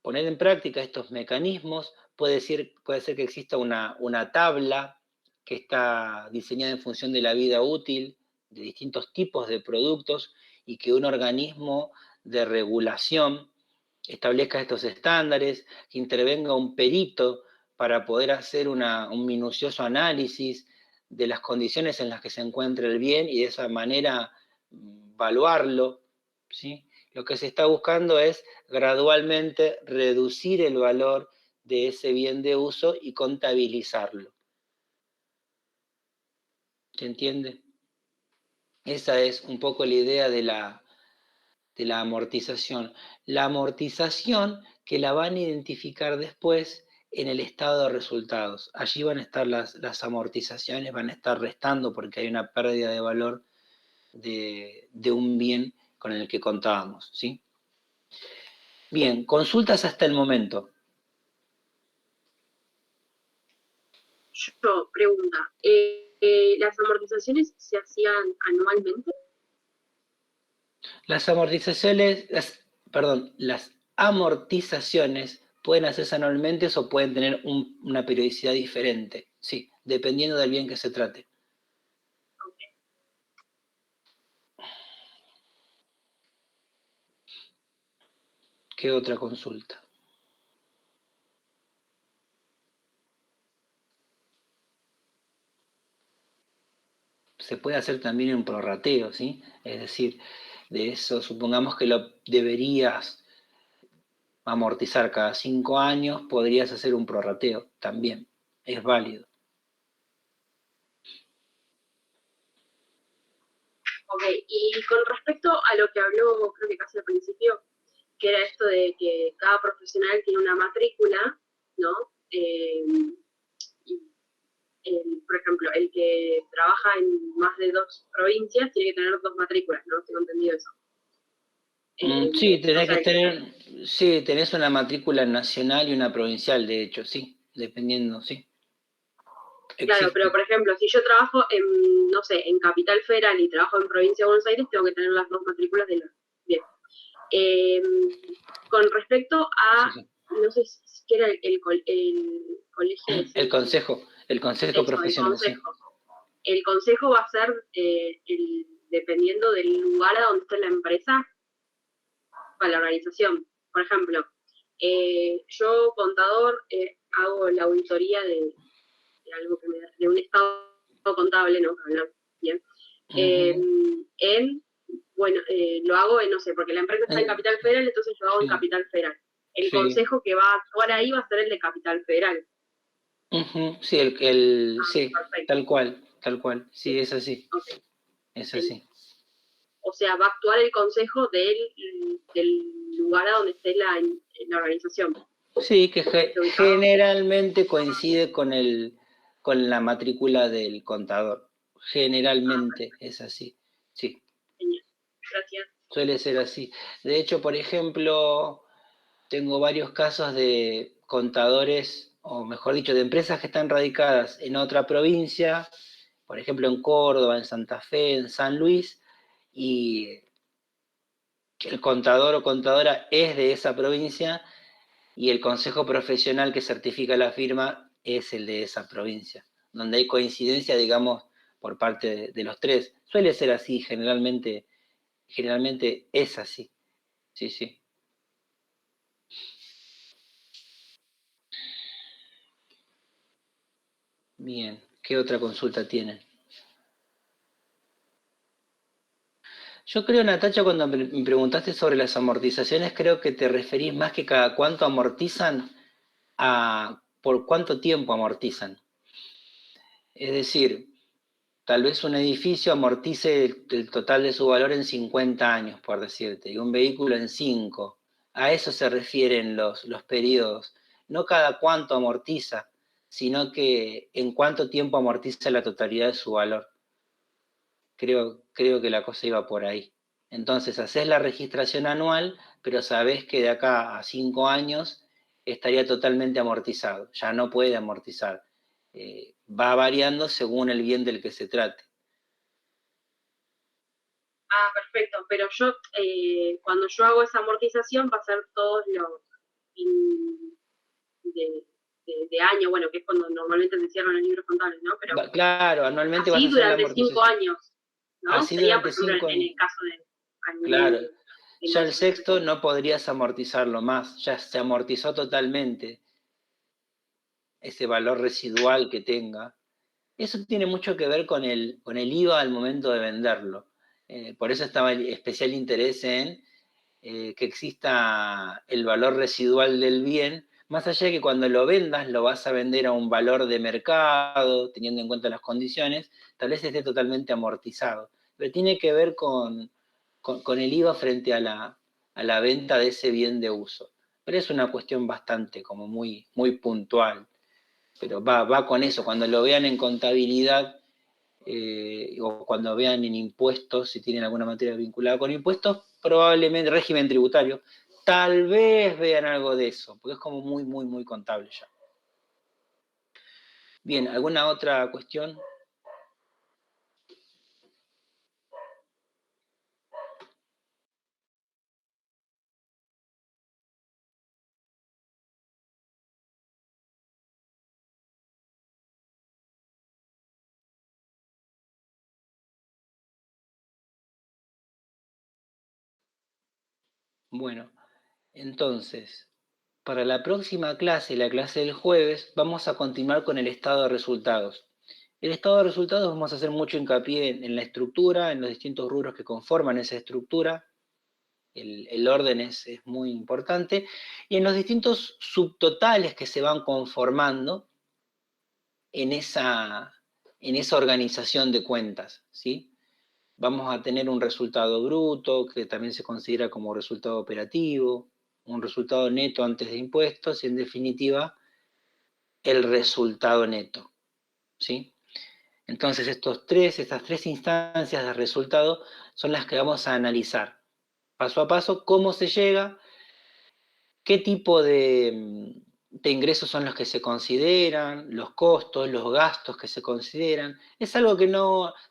poner en práctica estos mecanismos, puede ser que exista una tabla que está diseñada en función de la vida útil de distintos tipos de productos y que un organismo de regulación establezca estos estándares, que intervenga un perito para poder hacer un minucioso análisis de las condiciones en las que se encuentra el bien y de esa manera evaluarlo, ¿sí? Lo que se está buscando es gradualmente reducir el valor de ese bien de uso y contabilizarlo. ¿Se entiende? Esa es un poco la idea de la de la amortización. La amortización que la van a identificar después en el estado de resultados. Allí van a estar las amortizaciones, van a estar restando porque hay una pérdida de valor de un bien con el que contábamos, ¿sí? Bien, consultas hasta el momento. Yo, pregunta, ¿las amortizaciones se hacían anualmente? Las amortizaciones pueden hacerse anualmente o pueden tener una periodicidad diferente, sí, dependiendo del bien que se trate. ¿Qué otra consulta? Se puede hacer también un prorrateo, ¿sí? Es decir, de eso, supongamos que lo deberías amortizar cada 5 años, podrías hacer un prorrateo también, es válido. Ok, y con respecto a lo que habló, creo que casi al principio, que era esto de que cada profesional tiene una matrícula, ¿no? Por ejemplo, el que trabaja en más de 2 provincias tiene que tener 2 matrículas, ¿no? Tengo entendido eso. Sí, tenés una matrícula nacional y una provincial, de hecho, sí, dependiendo, sí. Claro, pero por ejemplo, si yo trabajo en, no sé, en Capital Federal y trabajo en Provincia de Buenos Aires, tengo que tener las 2 matrículas de la... Bien. Con respecto a, Sí. no sé si era el colegio... El consejo profesional, el consejo. Sí. El consejo va a ser, dependiendo del lugar a donde esté la empresa, para la organización. Por ejemplo, yo, contador, hago la auditoría de algo que de un estado contable, ¿no? Bien. Bueno, lo hago en, no sé, porque la empresa está en Capital Federal, entonces yo hago en Capital Federal. El consejo que va a actuar ahí va a ser el de Capital Federal. Sí, sí, tal cual, sí, es así. Okay. Es así. O sea, va a actuar el consejo del lugar a donde esté la organización. Sí, que generalmente coincide con la matrícula del contador. Generalmente es así, sí. Genial. Gracias. Suele ser así. De hecho, por ejemplo, tengo varios casos de contadores, o mejor dicho, de empresas que están radicadas en otra provincia, por ejemplo en Córdoba, en Santa Fe, en San Luis, y el contador o contadora es de esa provincia y el consejo profesional que certifica la firma es el de esa provincia, donde hay coincidencia, digamos, por parte de los tres. Suele ser así, generalmente es así. Sí, sí. Bien, ¿qué otra consulta tienen? Yo creo, Natacha, cuando me preguntaste sobre las amortizaciones, creo que te referís más que cada cuánto amortizan a por cuánto tiempo amortizan. Es decir, tal vez un edificio amortice el total de su valor en 50 años, por decirte, y un vehículo en 5. A eso se refieren los periodos. No cada cuánto amortiza, sino que en cuánto tiempo amortiza la totalidad de su valor. Creo que la cosa iba por ahí. Entonces, haces la registración anual, pero sabés que de acá a 5 años estaría totalmente amortizado. Ya no puede amortizar. Va variando según el bien del que se trate. Ah, perfecto. Pero yo, cuando yo hago esa amortización, va a ser todos los de año, bueno, que es cuando normalmente se cierran los libros contables, ¿no? Pero claro, anualmente vas a así hacer la durante amortización. 5 años, ¿no? Así Sería, durante por ejemplo, 5 años. en el caso de... Claro. Ya el sexto no podrías amortizarlo más, ya se amortizó totalmente ese valor residual que tenga. Eso tiene mucho que ver con el IVA al momento de venderlo. Por eso estaba el especial interés en que exista el valor residual del bien, más allá de que cuando lo vendas lo vas a vender a un valor de mercado, teniendo en cuenta las condiciones, tal vez esté totalmente amortizado. Pero tiene que ver con con el IVA frente a la venta de ese bien de uso. Pero es una cuestión bastante como muy, muy puntual. Pero va con eso. Cuando lo vean en contabilidad o cuando vean en impuestos, si tienen alguna materia vinculada con impuestos, probablemente régimen tributario, tal vez vean algo de eso, porque es como muy, muy, muy contable ya. Bien, ¿alguna otra cuestión? Bueno, entonces, para la próxima clase, la clase del jueves, vamos a continuar con el estado de resultados. El estado de resultados vamos a hacer mucho hincapié en la estructura, en los distintos rubros que conforman esa estructura. El orden es muy importante. Y en los distintos subtotales que se van conformando en esa organización de cuentas, ¿sí? Vamos a tener un resultado bruto, que también se considera como resultado operativo, un resultado neto antes de impuestos y, en definitiva, el resultado neto, ¿sí? Entonces, estas tres instancias de resultado son las que vamos a analizar paso a paso, cómo se llega, qué tipo de ingresos son los que se consideran, los costos, los gastos que se consideran. Es algo que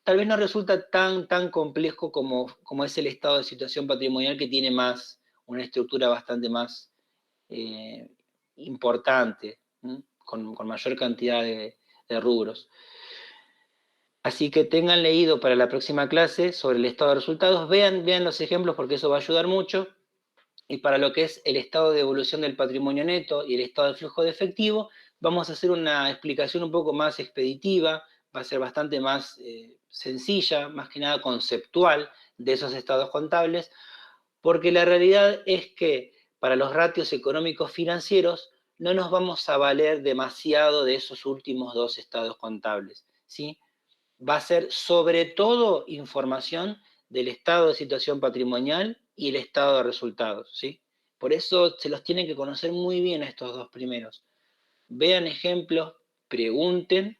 tal vez no resulta tan complejo como es el estado de situación patrimonial, que tiene una estructura bastante más importante, con mayor cantidad de rubros. Así que tengan leído para la próxima clase sobre el estado de resultados, vean los ejemplos porque eso va a ayudar mucho. Y para lo que es el estado de evolución del patrimonio neto y el estado de flujo de efectivo, vamos a hacer una explicación un poco más expeditiva, va a ser bastante más sencilla, más que nada conceptual de esos estados contables, porque la realidad es que para los ratios económicos financieros no nos vamos a valer demasiado de esos últimos dos estados contables, ¿sí? Va a ser sobre todo información del estado de situación patrimonial y el estado de resultados, ¿sí? Por eso se los tienen que conocer muy bien a estos dos primeros. Vean ejemplos, pregunten,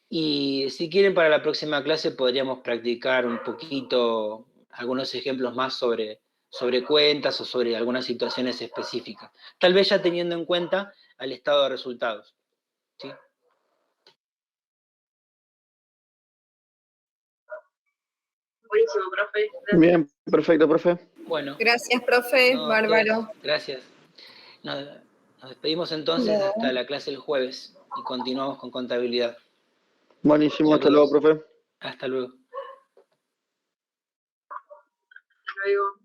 y si quieren para la próxima clase podríamos practicar un poquito algunos ejemplos más sobre cuentas o sobre algunas situaciones específicas. Tal vez ya teniendo en cuenta al estado de resultados, ¿sí? Buenísimo, profe. Gracias. Bien, perfecto, profe. Bueno. Gracias, profe, No, bárbaro. gracias. Nos despedimos entonces hasta la clase el jueves y continuamos con contabilidad. Buenísimo, hasta luego, profe. Hasta luego. Hasta luego.